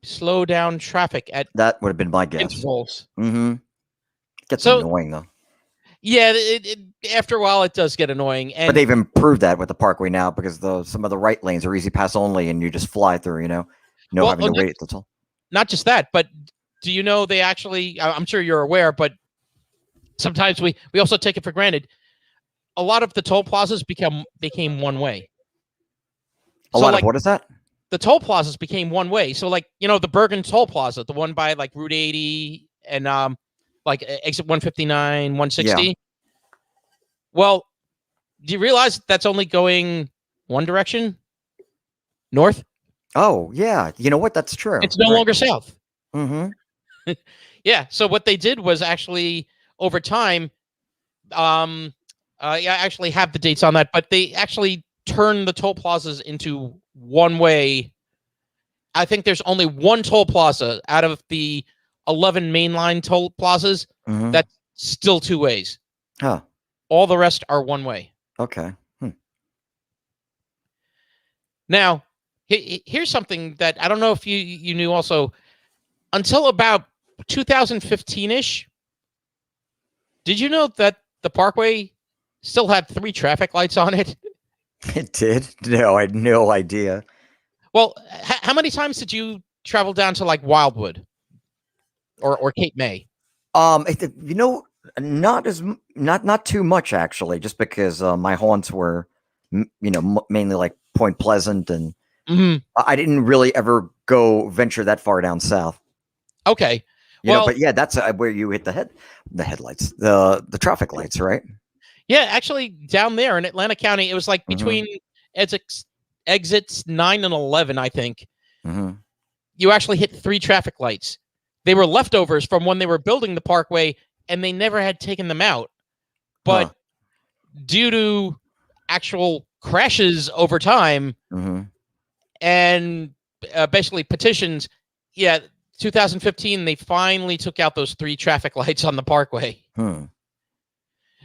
B: slow down traffic at
A: that would have been my guess.
B: Intervals.
A: Gets annoying though.
B: Yeah, after a while it does get annoying.
A: But they've improved that with the Parkway now because some of the right lanes are easy pass only, and you just fly through. Having to wait. That's all.
B: Not just that, but do you know they actually? I'm sure you're aware, but sometimes we also take it for granted. A lot of the toll plazas became one way.
A: What is that?
B: The toll plazas became one way. So the Bergen Toll Plaza, the one by Route 80 and exit 159, 160. Yeah. Well, do you realize that's only going one direction? North?
A: Oh, yeah. You know what? That's true.
B: It's no longer south.
A: Yeah.
B: So what they did was actually over time, I actually have the dates on that, but they actually turned the toll plazas into one way. I think there's only one toll plaza out of the 11 mainline toll plazas that's still two ways.
A: Huh.
B: All the rest are one way.
A: Okay.
B: Now, here's something that I don't know if you knew also. Until about 2015-ish, did you know that the Parkway still had 3 traffic lights on it?
A: It did? No, I had no idea.
B: Well, how many times did you travel down to Wildwood or Cape May? Not too much actually, just because my haunts were, mainly Point Pleasant, and I didn't really ever venture that far down south. Okay,
A: but yeah, that's where you hit the headlights, the traffic lights, right?
B: Yeah, actually, down there in Atlantic County, it was between exits 9 and 11, I think. You actually hit 3 traffic lights. They were leftovers from when they were building the Parkway, and they never had taken them out. But due to actual crashes over time and basically petitions, 2015, they finally took out those 3 traffic lights on the Parkway.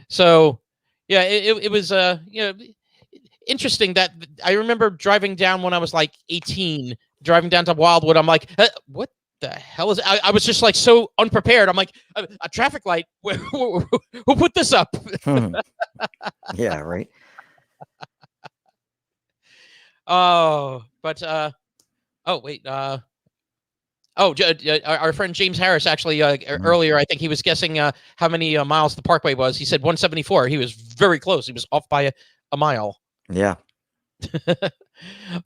B: So, yeah, it was interesting that I remember driving down when I was 18, driving down to Wildwood. I'm like, what the hell is it? I was just so unprepared. I'm like, a traffic light? Who put this up?
A: Yeah, right.
B: Oh, but oh wait, our friend James Harris actually earlier, I think he was guessing how many miles the Parkway was. He said 174. He was very close. He was off by a mile.
A: Yeah.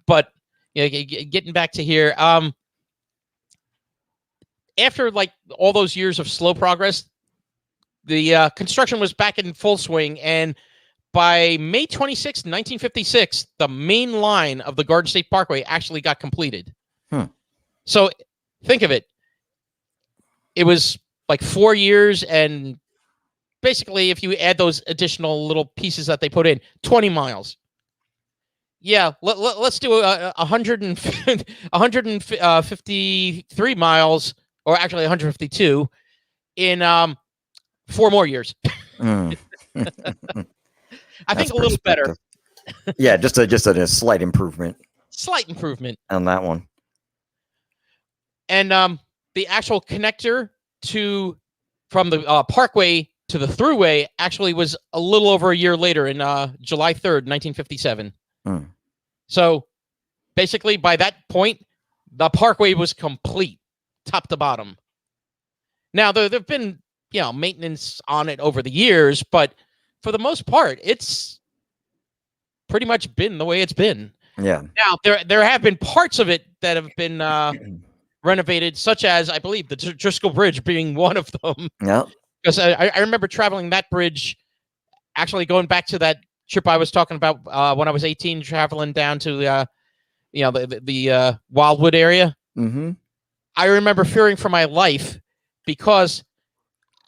B: But getting back to here, after all those years of slow progress, the construction was back in full swing, and by May 26, 1956, the main line of the Garden State Parkway actually got completed. So think of it. It was 4 years, and basically, if you add those additional little pieces that they put in, 20 miles. Yeah, let's do 153 miles, or actually 152, in 4 more years.
A: Mm.
B: I think a little better.
A: Yeah, just a slight improvement.
B: Slight improvement
A: on that one.
B: And the actual connector from the Parkway to the Thruway actually was a little over a year later in July 3rd, 1957. So basically, by that point, the Parkway was complete, top to bottom. Now, there've been maintenance on it over the years, but for the most part, it's pretty much been the way it's been.
A: Yeah.
B: Now, there have been parts of it that have been renovated, such as, I believe, the Driscoll Bridge being one of them.
A: Yeah.
B: Because I remember traveling that bridge, actually going back to that trip I was talking about when I was 18, traveling down to the Wildwood area.
A: Mm-hmm.
B: I remember fearing for my life because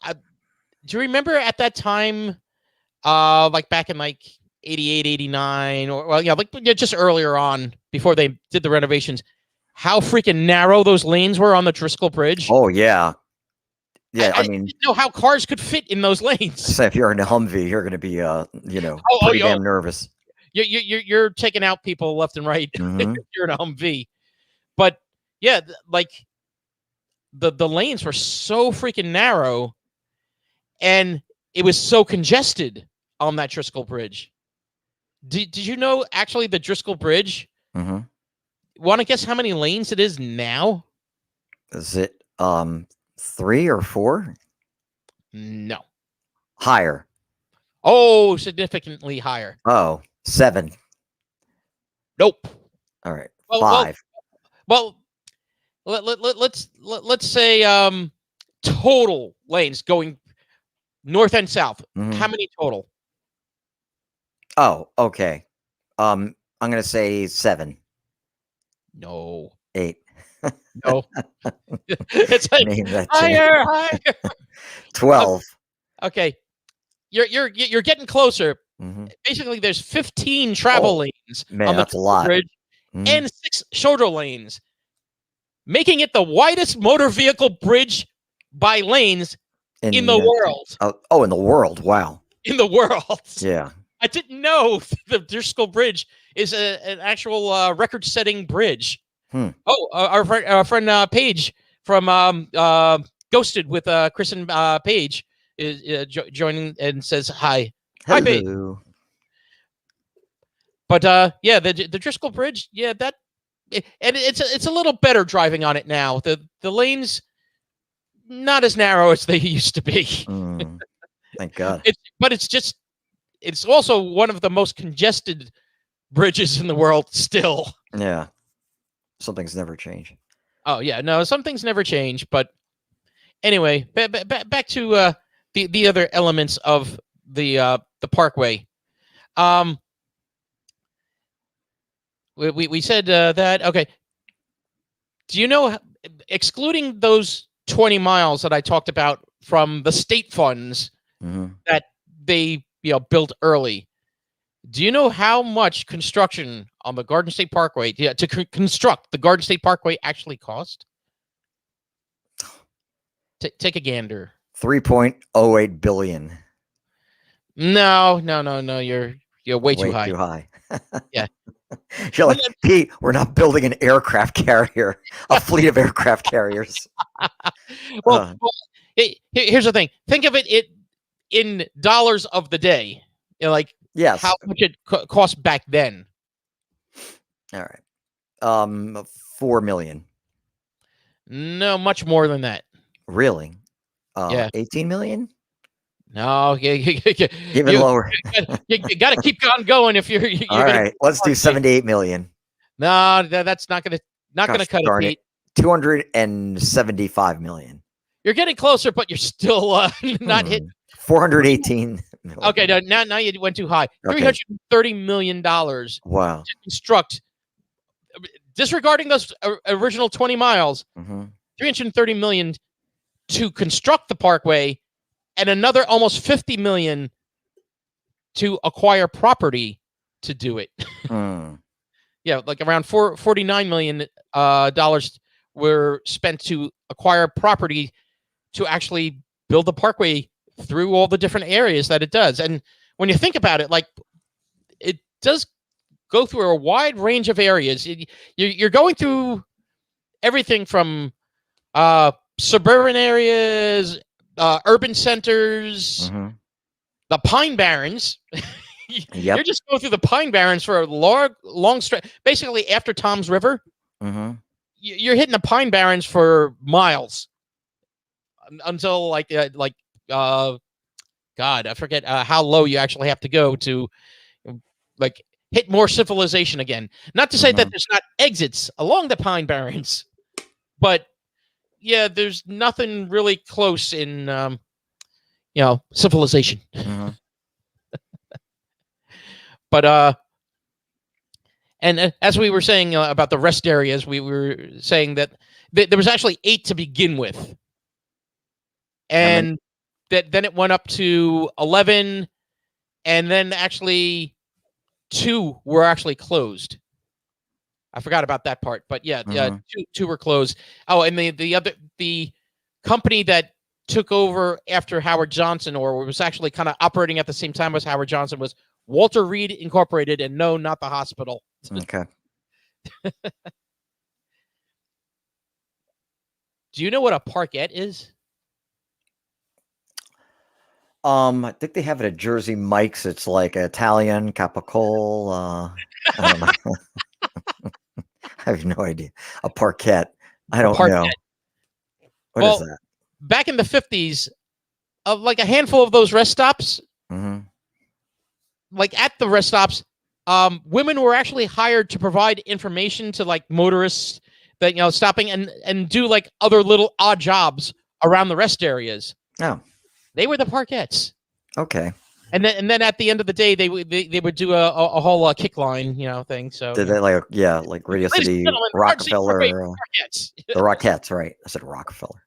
B: do you remember at that time, like back in like 88, 89, or just earlier on before they did the renovations, how freaking narrow those lanes were on the Driscoll Bridge?
A: Oh yeah. Yeah, I mean,
B: didn't know how cars could fit in those lanes.
A: So if you're in a Humvee, you're going to be, pretty damn nervous.
B: You're taking out people left and right if you're in a Humvee. But yeah, like the lanes were so freaking narrow, and it was so congested on that Driscoll Bridge. Did you know actually the Driscoll Bridge?
A: Mm-hmm.
B: Want to guess how many lanes it is now?
A: Is it 3 or 4?
B: No.
A: Higher.
B: Oh, significantly higher.
A: Oh, 7.
B: Nope.
A: All right. 5.
B: Well, let's say total lanes going north and south. How many total?
A: Oh, okay. I'm going to say 7.
B: No.
A: 8.
B: No. It's like higher.
A: 12.
B: Okay. You're getting closer. Basically, there's 15 travel lanes on the
A: lot.
B: bridge and 6 shoulder lanes, making it the widest motor vehicle bridge by lanes in the world.
A: In the world. Wow.
B: In the world.
A: Yeah.
B: I didn't know the Driscoll Bridge is an actual record-setting bridge. Oh, our friend Paige from Ghosted with Chris and Paige is joining and says hi.
A: Hello.
B: Hi, Paige. But yeah, the Driscoll Bridge, yeah, and it's a little better driving on it now. The lanes not as narrow as they used to be.
A: Thank God.
B: It's also one of the most congested bridges in the world still.
A: Yeah. Some things never change.
B: Oh yeah, no, some things never change. But anyway, back to the other elements of the Parkway. We said that. Okay. Do you know, excluding those 20 miles that I talked about from the state funds that they built early, do you know how much construction on the Garden State Parkway to construct the Garden State Parkway actually cost? Take a gander.
A: $3.08 billion.
B: No. You're way too high.
A: Too high.
B: Yeah.
A: You're like, Pete, we're not building an aircraft carrier, a fleet of aircraft carriers.
B: Well, here's the thing. Think of it in dollars of the day.
A: Yes.
B: How much it cost back then.
A: All right. 4 million.
B: No, much more than that.
A: Really?
B: Yeah.
A: 18 million?
B: No,
A: even lower.
B: You got to keep on going if you're
A: all right. Let's do 78 million.
B: No, that's not gonna cut it.
A: 275 million.
B: You're getting closer, but you're still not hitting.
A: 418 million.
B: Okay, now you went too high. $330 million.
A: Wow.
B: To construct, disregarding those original 20 miles, $330 million to construct the Parkway, and another almost $50 million to acquire property to do it. Yeah, like around $49 million were spent to acquire property to actually build the Parkway through all the different areas that it does. And when you think about it, like it does go through a wide range of areas. You're going through everything from suburban areas, urban centers, the Pine Barrens.
A: Yep.
B: You're just going through the Pine Barrens for a long stretch. Basically, after Tom's River, you're hitting the Pine Barrens for miles until God, I forget how low you actually have to go to like hit more civilization again. Not to say that there's not exits along the Pine Barrens, but yeah, there's nothing really close in civilization. But and as we were saying about the rest areas, we were saying that there was actually 8 to begin with, and then it went up to 11, and then actually 2 were actually closed. I forgot about that part, but yeah, two were closed. Oh, and the company that took over after Howard Johnson, or was actually kind of operating at the same time as Howard Johnson, was Walter Reed Incorporated, and no, not the hospital.
A: Okay.
B: Do you know what a parkette is?
A: I think they have it at Jersey Mike's. It's like Italian Capicole. I don't know. I have no idea. A parquette. I don't know. What is that?
B: Back in the 50s, like a handful of those rest stops, like at the rest stops, women were actually hired to provide information to like motorists that stopping and do like other little odd jobs around the rest areas.
A: Oh,
B: they were the parkettes.
A: Okay.
B: And then at the end of the day, they would do a whole kick line thing. So
A: did they like Radio City, Rockefeller, the Rockettes, right? I said Rockefeller.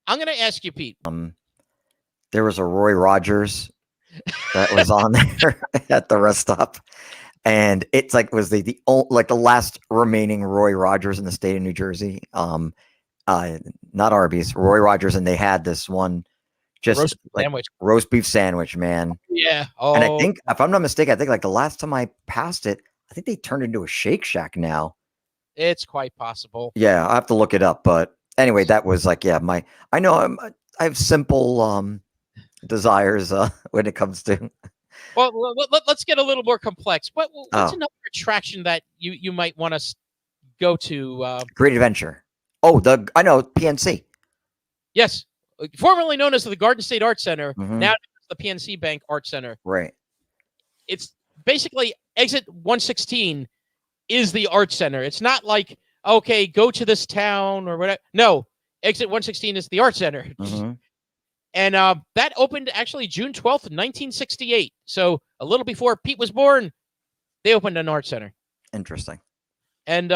B: I'm going to ask you, Pete.
A: There was a Roy Rogers that was on there at the rest stop, and it's like was the last remaining Roy Rogers in the state of New Jersey. Not Arby's, Roy Rogers, and they had this one just roast beef sandwich, man.
B: Yeah.
A: And I think, if I'm not mistaken, like the last time I passed it, I think they turned into a Shake Shack now.
B: It's quite possible.
A: Yeah, I have to look it up, but anyway, that was like, I have simple desires when it comes to.
B: Well, let's get a little more complex. What's another attraction that you might want to go to?
A: Great Adventure. Oh, I know PNC.
B: Yes, formerly known as the Garden State Art Center. Now it's the PNC Bank Art Center.
A: Right.
B: It's basically exit 116 is the art center. It's not like, okay, go to this town or whatever. No, exit 116 is the art center. And that opened actually June 12th, 1968. So a little before Pete was born, they opened an art center.
A: Interesting.
B: And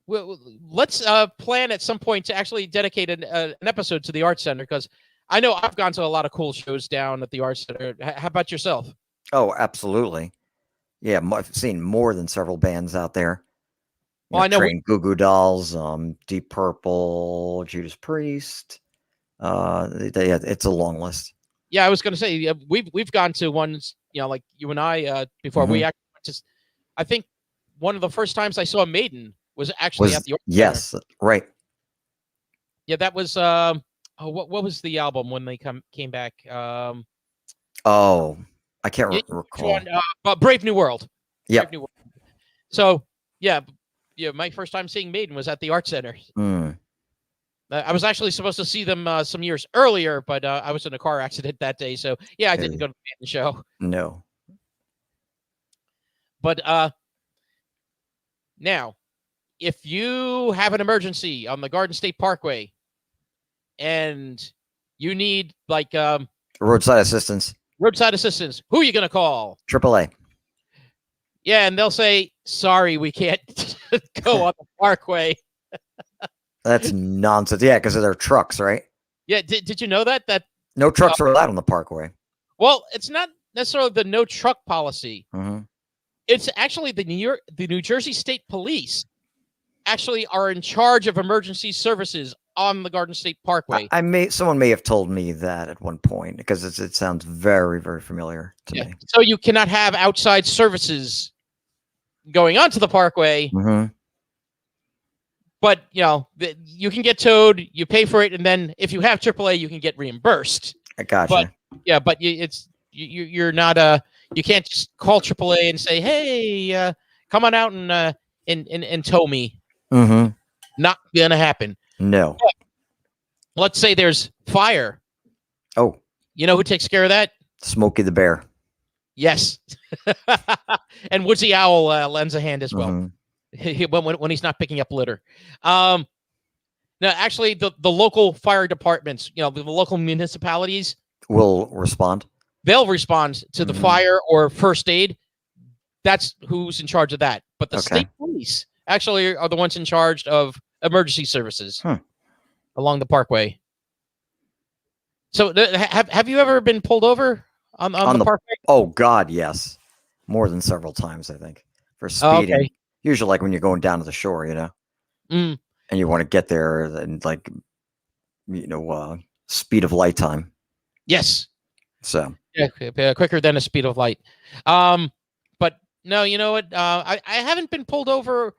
B: let's plan at some point to actually dedicate an episode to the art center, because I know I've gone to a lot of cool shows down at the art center. How about yourself?
A: Oh, absolutely. Yeah, I've seen more than several bands out there.
B: Well, I know
A: Goo Goo Dolls, Deep Purple, Judas Priest. It's a long list.
B: Yeah, I was going to say we've gone to ones, like you and I before. We actually just, I think one of the first times I saw Maiden was actually at the art center.
A: Yes, right.
B: Yeah, that was what was the album when they came back?
A: I can't recall.
B: Brave New World.
A: Yeah.
B: So yeah, my first time seeing Maiden was at the art center. I was actually supposed to see them some years earlier, but I was in a car accident that day, so yeah, I didn't go to the show.
A: No.
B: But now, if you have an emergency on the Garden State Parkway and you need
A: roadside assistance,
B: who are you going to call?
A: AAA.
B: Yeah, and they'll say, sorry, we can't go on the Parkway.
A: That's nonsense. Yeah, because of their trucks, right?
B: Yeah, did you know that
A: no trucks are allowed on the Parkway?
B: Well, it's not necessarily the no truck policy. It's actually the New Jersey State Police actually are in charge of emergency services on the Garden State Parkway.
A: Someone may have told me that at one point because it sounds very, very familiar to me.
B: So you cannot have outside services going onto the Parkway, but you can get towed. You pay for it, and then if you have AAA, you can get reimbursed.
A: I gotcha.
B: But you're not you can't just call AAA and say, "Hey, come on out and tow me." Not gonna happen.
A: No.
B: But let's say there's fire.
A: Oh.
B: You know who takes care of that?
A: Smokey the Bear.
B: Yes. And Woodsy Owl lends a hand as well. When he's not picking up litter. Now, actually, the local fire departments, the local municipalities
A: will respond.
B: They'll respond to the fire or first aid. That's who's in charge of that. But the state police actually are the ones in charge of emergency services along the Parkway. So have you ever been pulled over on the Parkway?
A: Oh, God, yes. More than several times, I think, for speeding. Okay. Usually like when you're going down to the shore, and you want to get there and speed of light time.
B: Yes.
A: So.
B: Yeah, quicker than a speed of light. But no, you know what? I haven't been pulled over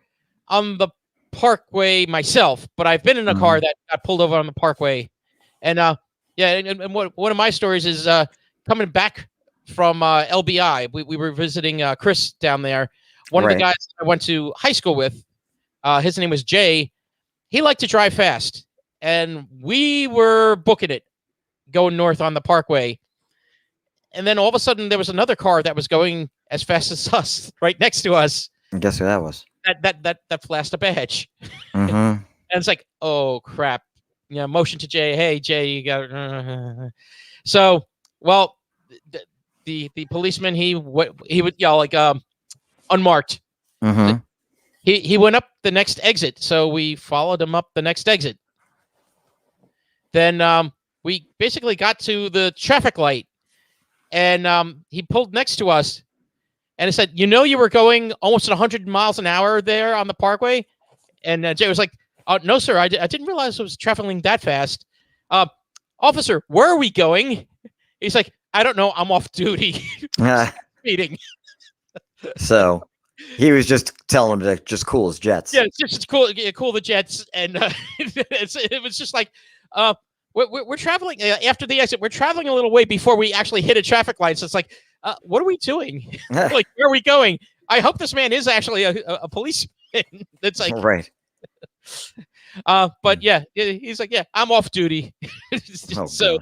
B: on the Parkway myself, but I've been in a car that got pulled over on the Parkway. And and one of my stories is coming back from LBI. We were visiting Chris down there. One of the guys I went to high school with, his name was Jay. He liked to drive fast, and we were booking it, going north on the Parkway. And then all of a sudden, there was another car that was going as fast as us, right next to us.
A: And guess who that was?
B: That flashed a badge. And it's like, oh crap! Motion to Jay. Hey Jay, you got. So, well, the policeman he would yell like unmarked. He went up the next exit, so we followed him up the next exit. Then we basically got to the traffic light. And he pulled next to us and he said, you were going almost 100 miles an hour there on the Parkway? And Jay was like, no, sir, I didn't realize I was traveling that fast. Officer, where are we going? He's like, I don't know. I'm off duty. Speeding.
A: So he was just telling him to just cool his jets.
B: Yeah, just cool the jets. And it was just like, we're traveling after the exit. We're traveling a little way before we actually hit a traffic light. So it's like, what are we doing? Like, where are we going? I hope this man is actually a policeman. That's like
A: right.
B: But yeah, he's like, yeah, I'm off duty. So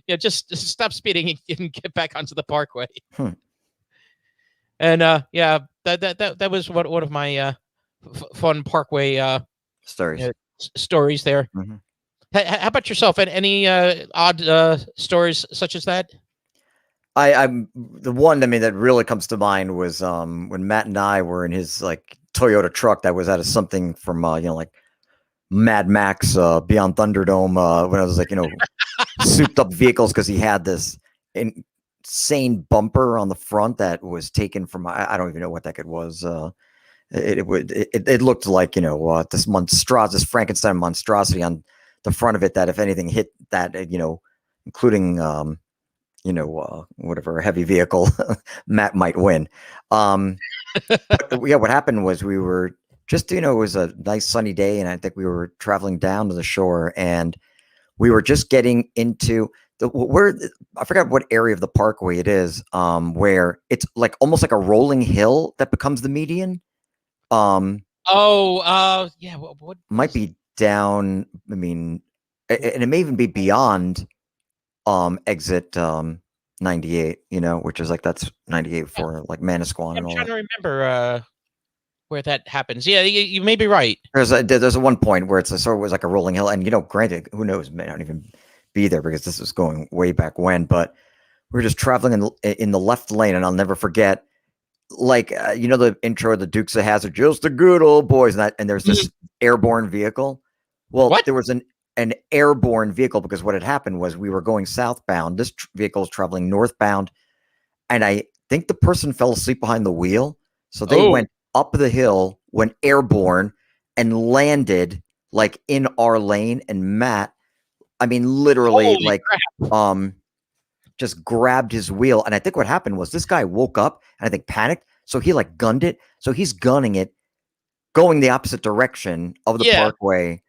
B: yeah, just stop speeding and get back onto the Parkway. And yeah, that was one of my fun Parkway stories there. How about yourself? And any odd stories such as that?
A: I'm the one. That really comes to mind was when Matt and I were in his like Toyota truck that was out of something from like Mad Max Beyond Thunderdome when I was like souped up vehicles because he had this insane bumper on the front that was taken from I don't even know what that it was. It looked like this Frankenstein monstrosity on the front of it that if anything hit that, including, whatever heavy vehicle Matt might win. But, what happened was we were just, it was a nice sunny day. And I think we were traveling down to the shore and we were just getting into I forgot what area of the Parkway it is, where it's like almost like a rolling hill that becomes the median.
B: Yeah. What
A: might be down, and it may even be beyond exit 98, which is like that's 98 for like Manasquan and all that.
B: I'm trying to remember where that happens. Yeah, you may be right.
A: There's a one point where it's sort of was like a rolling hill, and granted, who knows, may not even be there because this was going way back when, but we were just traveling in the left lane, and I'll never forget. Like the intro of the Dukes of Hazzard, just the good old boys, and there's this airborne vehicle. Well, there was an airborne vehicle because what had happened was we were going southbound. This vehicle is traveling northbound, and I think the person fell asleep behind the wheel, so they went up the hill, went airborne, and landed like in our lane, and Matt, I mean, literally,
B: Holy crap.
A: just grabbed his wheel. And I think what happened was this guy woke up and I think panicked. So he like gunned it. So he's gunning it, going the opposite direction of the
B: Yeah.
A: Parkway,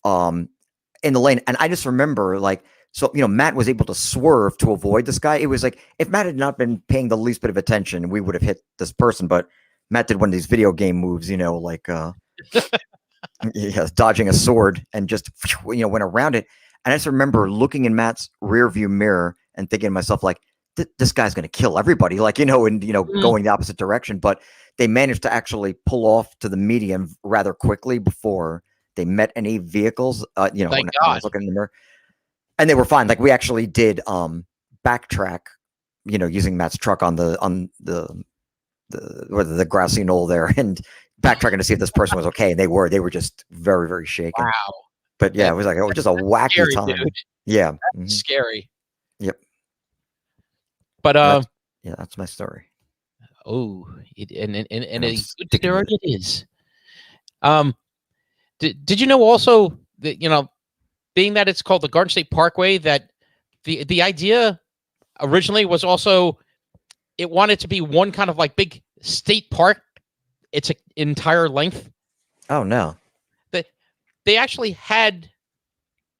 A: in the lane. And I just remember like, so, Matt was able to swerve to avoid this guy. It was like, if Matt had not been paying the least bit of attention, we would have hit this person. But Matt did one of these video game moves, like, dodging a sword and just, went around it. And I just remember looking in Matt's rear view mirror and thinking to myself, like, this guy's going to kill everybody, like, and, going the opposite direction. But they managed to actually pull off to the median rather quickly before they met any vehicles,
B: Thank
A: when I was
B: God.
A: looking in the mirror. And they were fine. Like, we actually did backtrack, using Matt's truck on the grassy knoll there, and backtracking to see if this person was okay. And they were just very, very shaken.
B: Wow.
A: But yeah, it was like, just a wacky
B: Scary,
A: time.
B: dude.
A: Yeah.
B: That's scary.
A: Yep.
B: But
A: that's my story.
B: oh, and a good
A: sticking
B: story
A: with
B: it is. Did you know also that being that it's called the Garden State Parkway, that the idea originally was also it wanted to be one kind of like big state park, its entire length.
A: Oh no.
B: They actually had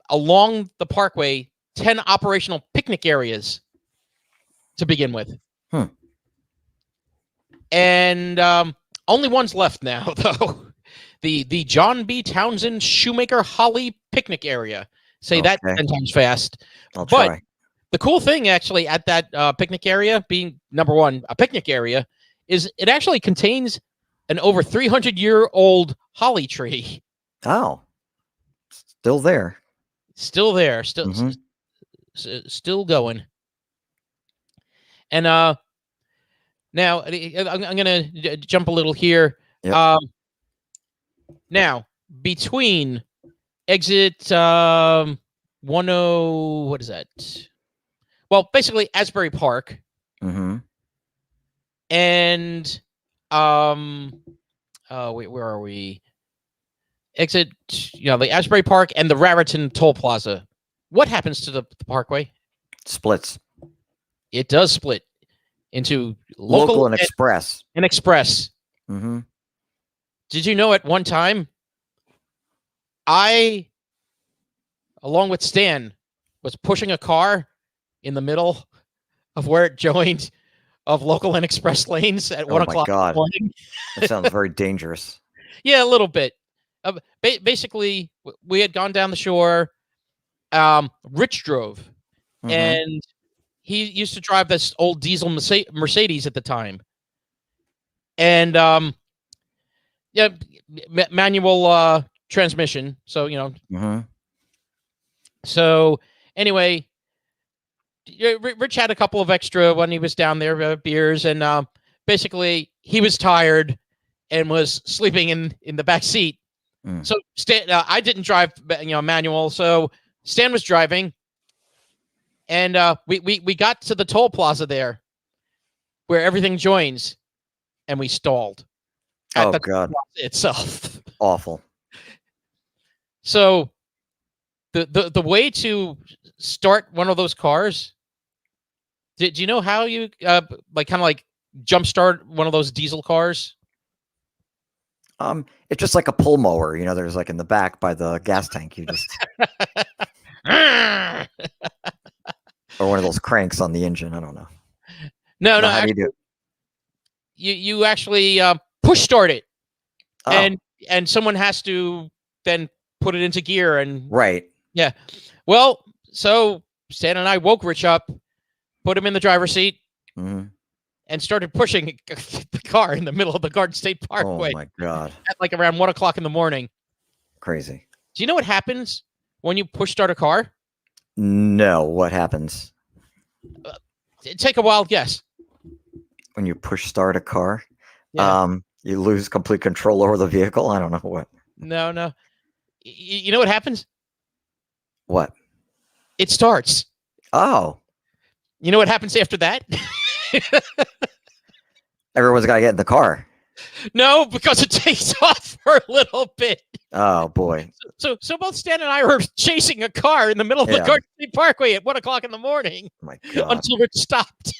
B: along the Parkway 10 operational picnic areas to begin with. And only one's left now, though. The John B. Townsend Shoemaker Holly picnic area. Say that 10 times fast.
A: I'll try.
B: The cool thing actually at that picnic area, being number one, a picnic area, is it actually contains an over 300-year-old holly tree.
A: Oh, still there.
B: Still there. Still going. And now I'm going to jump a little here.
A: Yep.
B: Now, between exit 10, what is that? Well, basically Asbury Park. And wait, where are we? Exit, the Asbury Park and the Raritan Toll Plaza. What happens to the Parkway?
A: Splits.
B: It does split into
A: local and express.
B: And express. Did you know at one time, I, along with Stan, was pushing a car in the middle of where it joined of local and express lanes at 1 o'clock in the morning?
A: That sounds very dangerous.
B: Yeah, a little bit. Basically, we had gone down the shore. Rich drove, and he used to drive this old diesel Mercedes at the time. And manual transmission. So So anyway, Rich had a couple of extra when he was down there, beers, and basically he was tired and was sleeping in the back seat. So Stan, I didn't drive, manual. So Stan was driving, and we got to the toll plaza there, where everything joins, and we stalled at the
A: God
B: plaza itself.
A: Awful.
B: So the way to start one of those cars, do you know how you like jumpstart one of those diesel cars?
A: It's just like a pull mower, there's like in the back by the gas tank. You just or one of those cranks on the engine. I don't know.
B: No.
A: How do you do it?
B: You actually push start it, and someone has to then put it into gear and
A: right.
B: Yeah. Well, so Stan and I woke Rich up, put him in the driver's seat, and started pushing the car in the middle of the Garden State Parkway.
A: Oh my God!
B: At like around 1 o'clock in the morning.
A: Crazy.
B: Do you know what happens when you push start a car?
A: No. What happens?
B: Take a wild guess.
A: When you push start a car, you lose complete control over the vehicle. I don't know what.
B: No. You know what happens?
A: What?
B: It starts.
A: Oh.
B: You know what happens after that?
A: Everyone's got to get in the car.
B: No, because it takes off for a little bit.
A: Oh boy.
B: So both Stan and I were chasing a car in the middle of the
A: Yeah.
B: Garden State Parkway at 1:00 in the morning
A: My God.
B: until it stopped.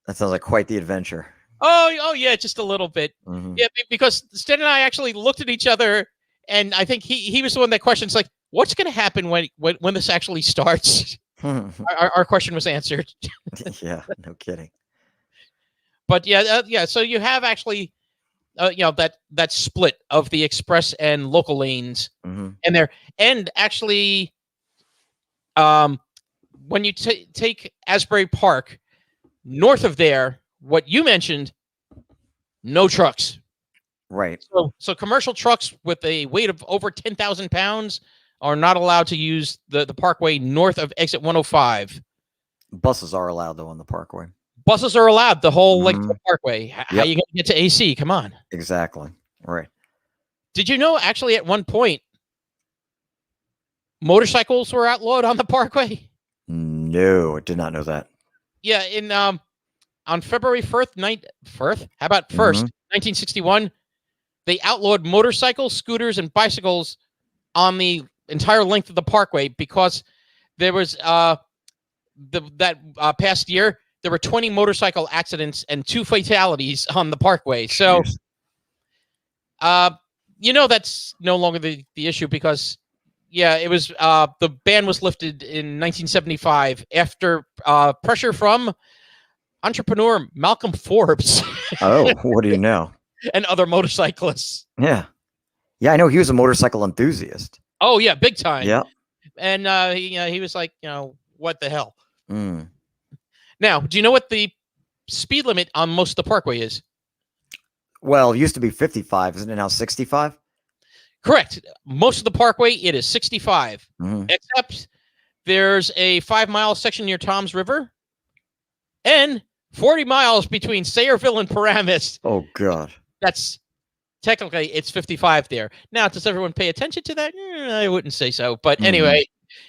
A: That sounds like quite the adventure.
B: Oh yeah, just a little bit.
A: Mhm.
B: Yeah, because Stan and I actually looked at each other, and I think he was the one that questions like, "What's going to happen when this actually starts?" Our question was answered.
A: Yeah, no kidding.
B: But yeah. So you have actually, that split of the express and local lanes,
A: Mhm.
B: and there, and actually, um, when you take Asbury Park north of there, what you mentioned, no trucks.
A: Right.
B: So commercial trucks with a weight of over 10,000 pounds are not allowed to use the Parkway north of exit 105.
A: Buses are allowed though on the Parkway.
B: Buses are allowed the whole length of the
A: Mhm.
B: Parkway. How
A: Yep.
B: you going to get to AC? Come on.
A: Exactly. Right.
B: Did you know actually at one point motorcycles were outlawed on the Parkway?
A: No, I did not know that.
B: Yeah, in on February 1st, how about 1st,
A: Mhm.
B: 1961, they outlawed motorcycles, scooters, and bicycles on the entire length of the Parkway because there was past year there were 20 motorcycle accidents and 2 fatalities on the Parkway. So
A: Jeez.
B: that's no longer the issue because it was the ban was lifted in 1975 after pressure from entrepreneur Malcolm Forbes
A: Oh, what do you know?
B: and other motorcyclists.
A: Yeah. Yeah, I know he was a motorcycle enthusiast.
B: Oh yeah, big time.
A: Yeah.
B: And he was like, what the hell?
A: Mm.
B: Now, do you know what the speed limit on most of the Parkway is?
A: Well, it used to be 55, isn't it now 65?
B: Correct. Most of the Parkway, it is 65,
A: Mhm.
B: except there's a 5-mile section near Toms River and 40 miles between Sayreville and Paramus.
A: Oh God.
B: That's technically it's 55 there. Now, does everyone pay attention to that? I wouldn't say so. But anyway,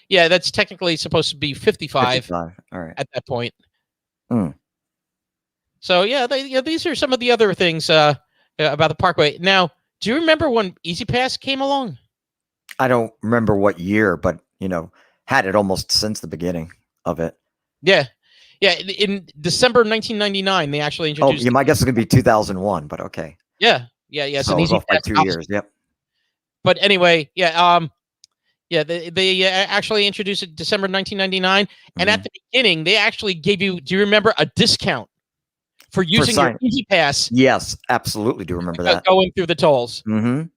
B: yeah, that's technically supposed to be 55
A: 55. All right.
B: at that point.
A: Mm.
B: So yeah, these are some of the other things about the Parkway. Now, do you remember when Easy Pass came along?
A: I don't remember what year, but had it almost since the beginning of it.
B: Yeah. Yeah, in December 1999, they actually
A: Oh,
B: introduced.
A: yeah, my guess is gonna be 2001, but okay.
B: Yeah.
A: So
B: So
A: I was
B: Easy
A: off by
B: Pass
A: 2
B: house.
A: years. Yep.
B: But anyway, they actually introduced it December 1999, and at
A: Mhm.
B: the beginning, they actually gave you. Do you remember a discount for using your Easy Pass
A: Yes, absolutely do remember that.
B: going through the tolls?
A: Mhm.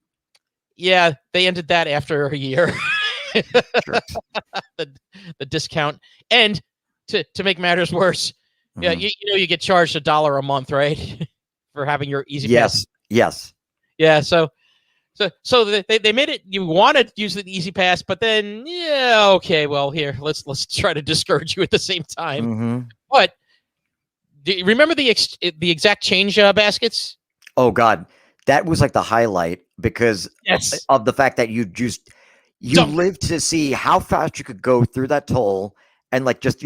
B: Yeah, they ended that after a year.
A: Jerks.
B: the discount, and to make matters worse,
A: Mhm.
B: you get charged $1 a month, right, for having your Easy Pass.
A: Yes.
B: Yeah, so they made it. You want to use the Easy Pass, but then okay, well here let's try to discourage you at the same time.
A: Mhm.
B: But do you remember the exact change baskets?
A: Oh God, that was like the highlight because
B: Yes.
A: of the fact that you
B: Dunk.
A: lived to see how fast you could go through that toll and like just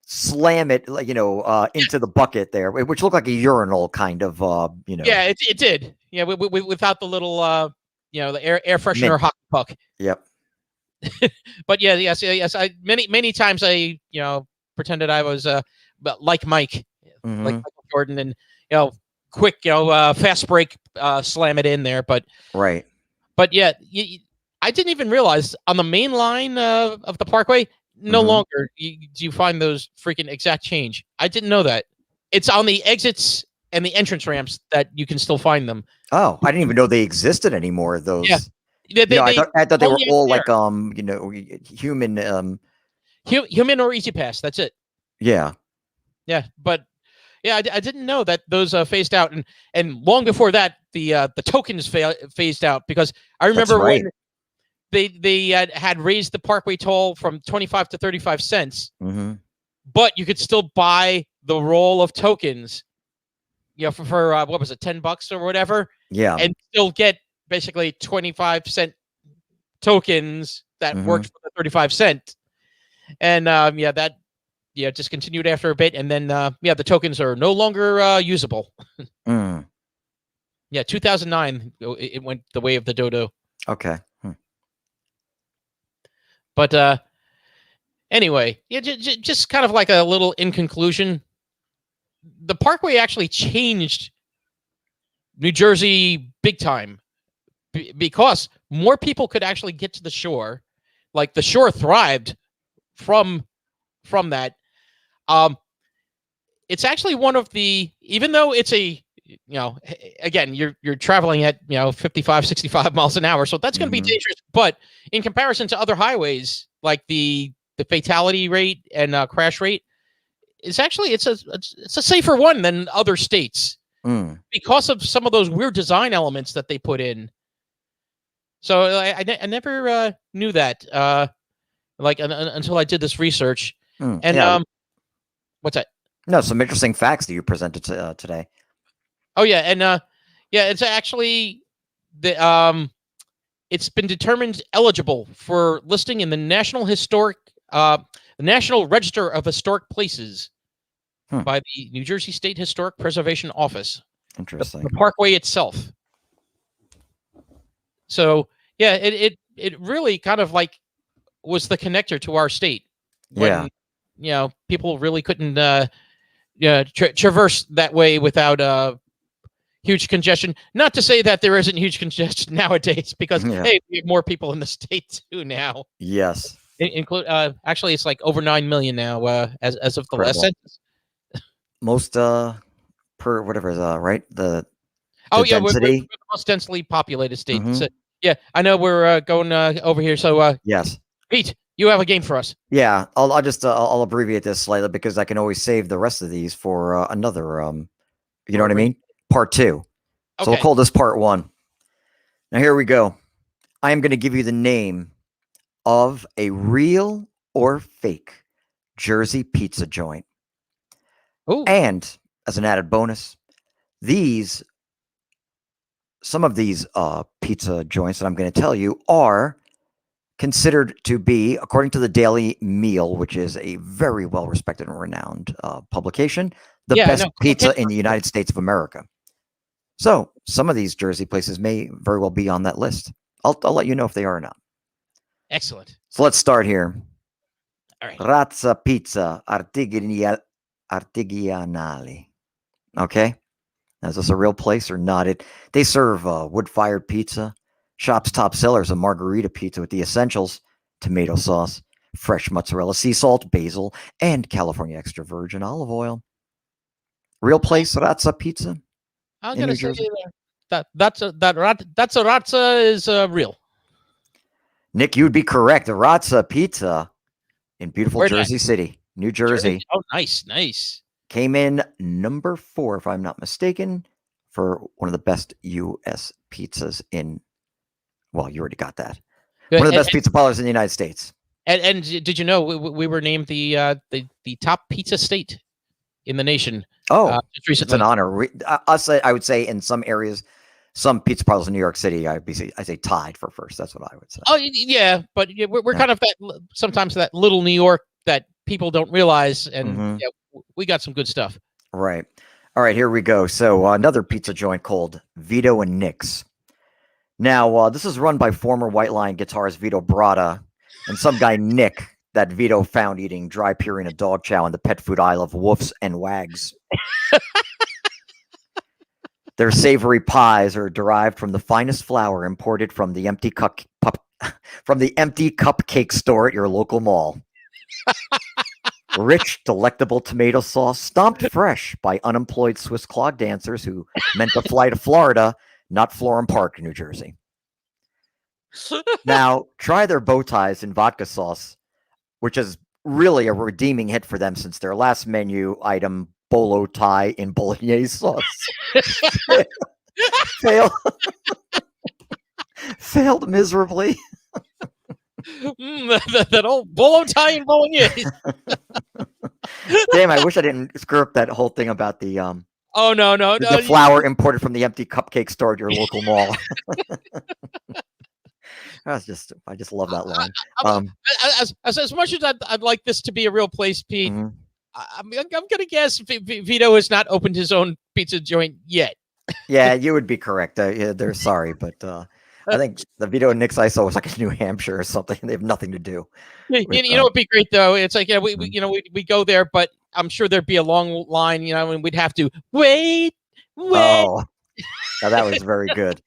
A: slam it like into the bucket there, which looked like a urinal kind of
B: Yeah, it did. Yeah, without the little the air freshener
A: mint.
B: hockey puck.
A: Yep.
B: But yes. I many times I pretended I was like Mike, like
A: Mhm.
B: Michael Jordan, and quick fast break, slam it in there. But
A: Right.
B: yeah, I didn't even realize on the main line of the Parkway no
A: Mhm.
B: longer do you find those freaking exact change. I didn't know that. It's on the exits and the entrance ramps that you can still find them.
A: Oh, I didn't even know they existed anymore.
B: Yeah,
A: Those.
B: they
A: I thought they were
B: only
A: all
B: there.
A: like human.
B: Human or Easy Pass. That's it.
A: Yeah.
B: Yeah, but yeah, I didn't know that those phased out, and long before that, the tokens phased out because I
A: That's
B: remember
A: right.
B: when they had raised the Parkway toll from 25 to 35 cents,
A: Mhm.
B: but you could still buy the roll of tokens, for what was it, $10 or whatever,
A: Yeah.
B: and still get basically 25-cent tokens that
A: Mhm.
B: worked for the 35-cent, and that discontinued after a bit, and then the tokens are no longer usable.
A: Mm.
B: Yeah, 2009, it went the way of the dodo.
A: Okay.
B: But anyway, yeah, just kind of like a little in conclusion, the Parkway actually changed New Jersey big time because more people could actually get to the shore. Like the shore thrived from that. It's actually one of the, even though it's a, again, you're traveling at 55, 65 miles an hour, so that's going to be dangerous. But in comparison to other highways, like the fatality rate and crash rate, it's actually it's a safer one than other states because of some of those weird design elements that they put in. So I never knew that until I did this research. And what's that?
A: No, some interesting facts that you presented today.
B: Oh yeah, and it's actually it's been determined eligible for listing in the National Register of Historic Places by the New Jersey State Historic Preservation Office.
A: Interesting.
B: The Parkway itself. So yeah, it really kind of like was the connector to our state when people really couldn't traverse that way without huge congestion. Not to say that there isn't huge congestion nowadays, because hey, we have more people in the state too now.
A: Yes.
B: Include actually, it's like over 9 million now as of the last census.
A: Most per whatever is right the
B: density.
A: We're
B: the most densely populated state. So, yeah, I know we're going over here. So
A: yes,
B: Pete, you have a game for us.
A: Yeah, I'll just I'll abbreviate this slightly because I can always save the rest of these for another you know what I mean? Part 2. So we'll call this part 1. Now here we go. I am going to give you the name of a real or fake Jersey pizza joint.
B: Ooh.
A: And as an added bonus, some of these pizza joints that I'm going to tell you are considered to be, according to the Daily Meal, which is a very well-respected and renowned publication, the best pizza in the United States of America. So some of these Jersey places may very well be on that list. I'll let you know if they are or not.
B: Excellent.
A: So let's start here.
B: All right.
A: Razza Pizza Artigianale. Okay. Is this a real place or not? They serve wood-fired pizza. Shop's top sellers a margarita pizza with the essentials: tomato sauce, fresh mozzarella, sea salt, basil, and California extra virgin olive oil. Real place, Razza Pizza.
B: I'm gonna say that's a Razza is real.
A: Nick, you'd be correct. The Razza Pizza in beautiful Jersey City, New Jersey.
B: Oh, nice.
A: Came in number 4, if I'm not mistaken, for one of the best U.S. pizzas in. Well, you already got that. One of the best pizza parlors in the United States.
B: And did you know we were named the top pizza state in the nation?
A: Oh,
B: just recently.
A: It's an honor. I would say in some areas, some pizza parlors in New York City, I say tied for first. That's what I would say.
B: Oh yeah, but we're kind of that sometimes that little New York that people don't realize, and we got some good stuff.
A: Right. All right, here we go. So another pizza joint called Vito and Nick's. Now, this is run by former White Lion guitarist Vito Bratta and some guy, Nick, that Vito found eating dry Purina dog chow in the pet food aisle of Woofs and Wags. Their savory pies are derived from the finest flour imported from the empty cupcake store at your local mall. Rich, delectable tomato sauce, stomped fresh by unemployed Swiss clog dancers who meant to fly to Florida, not Florham Park, New Jersey. Now, try their bow ties in vodka sauce, which is really a redeeming hit for them since their last menu item, bolo tie in bolognese sauce, failed miserably.
B: That old bolo tie in bolognese.
A: Damn, I wish I didn't screw up that whole thing about the
B: Oh no!
A: The flour imported from the empty cupcake store at your local mall. I just love that line.
B: As much as I'd like this to be a real place, Pete, I'm gonna guess Vito has not opened his own pizza joint yet.
A: Yeah, you would be correct. Yeah, they're sorry, but I think the video Nick's I saw was like in New Hampshire or something. They have nothing to do with.
B: You know, it'd be great though. It's like, yeah, we
A: Mhm.
B: you know, we go there, but I'm sure there'd be a long line, you know, and we'd have to wait.
A: Oh, now that was very good.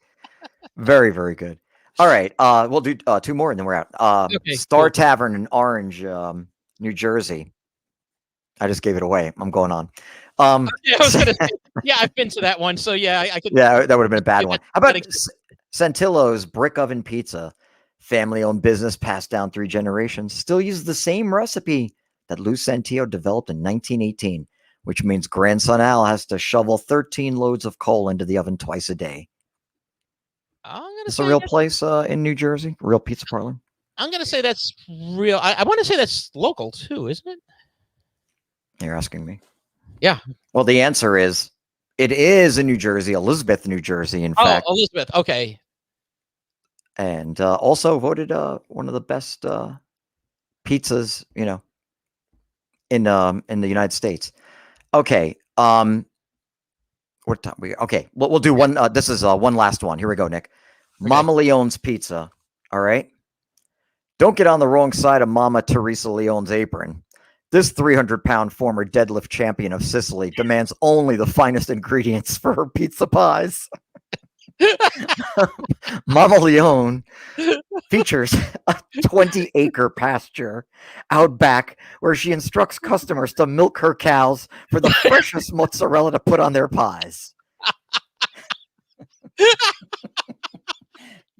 A: Very, very good. All right, we'll do 2 more and then we're out.
B: Okay,
A: Star
B: cool.
A: Tavern in Orange, New Jersey. I just gave it away. I'm going on.
B: Yeah, I was gonna say, yeah, I've been to that one, so yeah, I could.
A: Yeah, that would have been a bad
B: Yeah,
A: one.
B: that,
A: How
B: that
A: about
B: exists.
A: Santillo's Brick Oven Pizza? Family-owned business passed down 3 generations. Still uses the same recipe that Lou Santillo developed in 1918, which means grandson Al has to shovel 13 loads of coal into the oven twice a day.
B: I'm gonna
A: It's a
B: say
A: real
B: that,
A: place in New Jersey, real pizza parlor.
B: I'm gonna say that's real. I want to say that's local too, isn't it?
A: You're asking me.
B: Yeah.
A: Well, the answer is it is in New Jersey, Elizabeth, New Jersey, in
B: Oh,
A: fact,
B: Elizabeth. Okay.
A: and also voted one of the best pizzas, in the United States. Okay, what time we? Okay, we'll do
B: Yeah.
A: one. This is one last one. Here we go, Nick.
B: Okay.
A: Mama Leone's Pizza. All right. Don't get on the wrong side of Mama Teresa Leone's apron. This 300-pound former deadlift champion of Sicily demands only the finest ingredients for her pizza pies. Mama Leone features a 20-acre pasture out back where she instructs customers to milk her cows for the freshest mozzarella to put on their pies.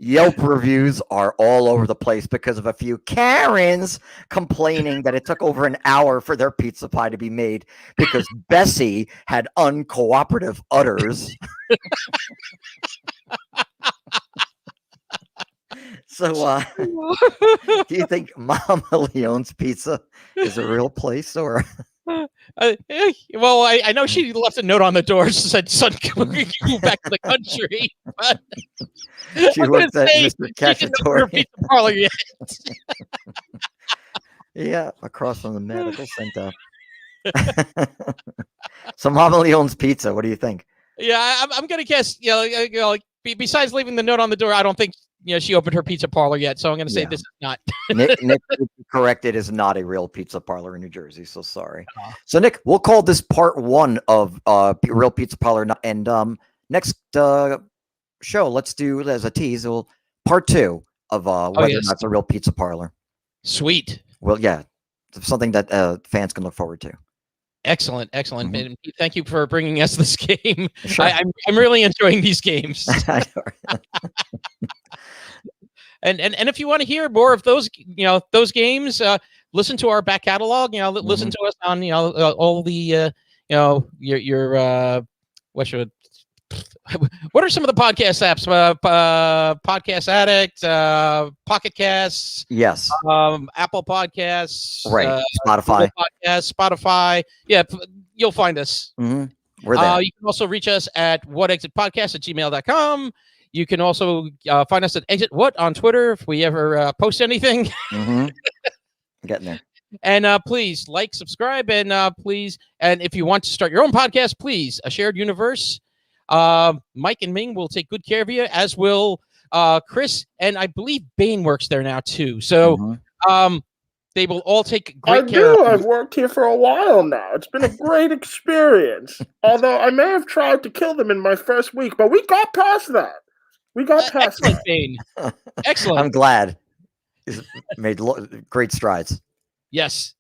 A: Yelp reviews are all over the place because of a few Karens complaining that it took over an hour for their pizza pie to be made because Bessie had uncooperative udders. So, do you think Mama Leone's Pizza is a real place or?
B: Well, I know she left a note on the door said, "Son, go back to the country." But
A: She
B: I'm gonna
A: worked at
B: say
A: Mr.
B: she didn't open her
A: Cacciatore.
B: pizza parlor yet.
A: Yeah, across from the medical center. So Mama Leone's Pizza, what do you think?
B: Yeah, I'm gonna guess. Like, besides leaving the note on the door, I don't think she opened her pizza parlor yet. So I'm gonna say
A: Yeah.
B: this is not.
A: Nick, correct. It is not a real pizza parlor in New Jersey. So sorry.
B: Uh,
A: So Nick, we'll call this part 1 of real pizza parlor. And next show, let's do as a tease. Part 2 of whether or
B: yes.
A: not it's a real pizza parlor.
B: Sweet.
A: Well, yeah, something that fans can look forward to.
B: Excellent. And thank you for bringing us this game.
A: Sure.
B: I'm really enjoying these games. And if you want to hear more of those games, listen to our back catalog. Listen to us on all the your what are some of the podcast apps? Podcast Addict, Pocket Casts,
A: Yes.
B: Apple Podcasts,
A: Right.
B: Spotify. Spotify. Yeah, you'll find us.
A: We're there.
B: You can also reach us at whatexitpodcast@gmail.com. You can also find us at Exit What on Twitter if we ever post anything.
A: Getting there.
B: And please like, subscribe, and and if you want to start your own podcast, please, A Shared Universe. Mike and Ming will take good care of you, as will Chris, and I believe Bane works there now too. So they will all take great care of you.
C: I've worked here for a while now. It's been a great experience. Although I may have tried to kill them in my first week, but we got past that.
B: Excellent, Bane. Excellent.
A: I'm glad. He's made great strides.
B: Yes.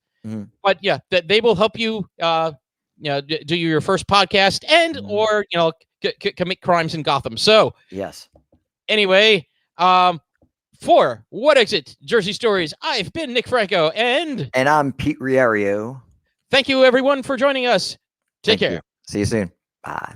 B: But yeah, they will help you do your first podcast and or commit crimes in Gotham. So
A: yes.
B: Anyway, for What Exit Jersey Stories, I've been Nick Franco and
A: I'm Pete Riario.
B: Thank you everyone for joining us. Take care.
A: See you soon. Bye.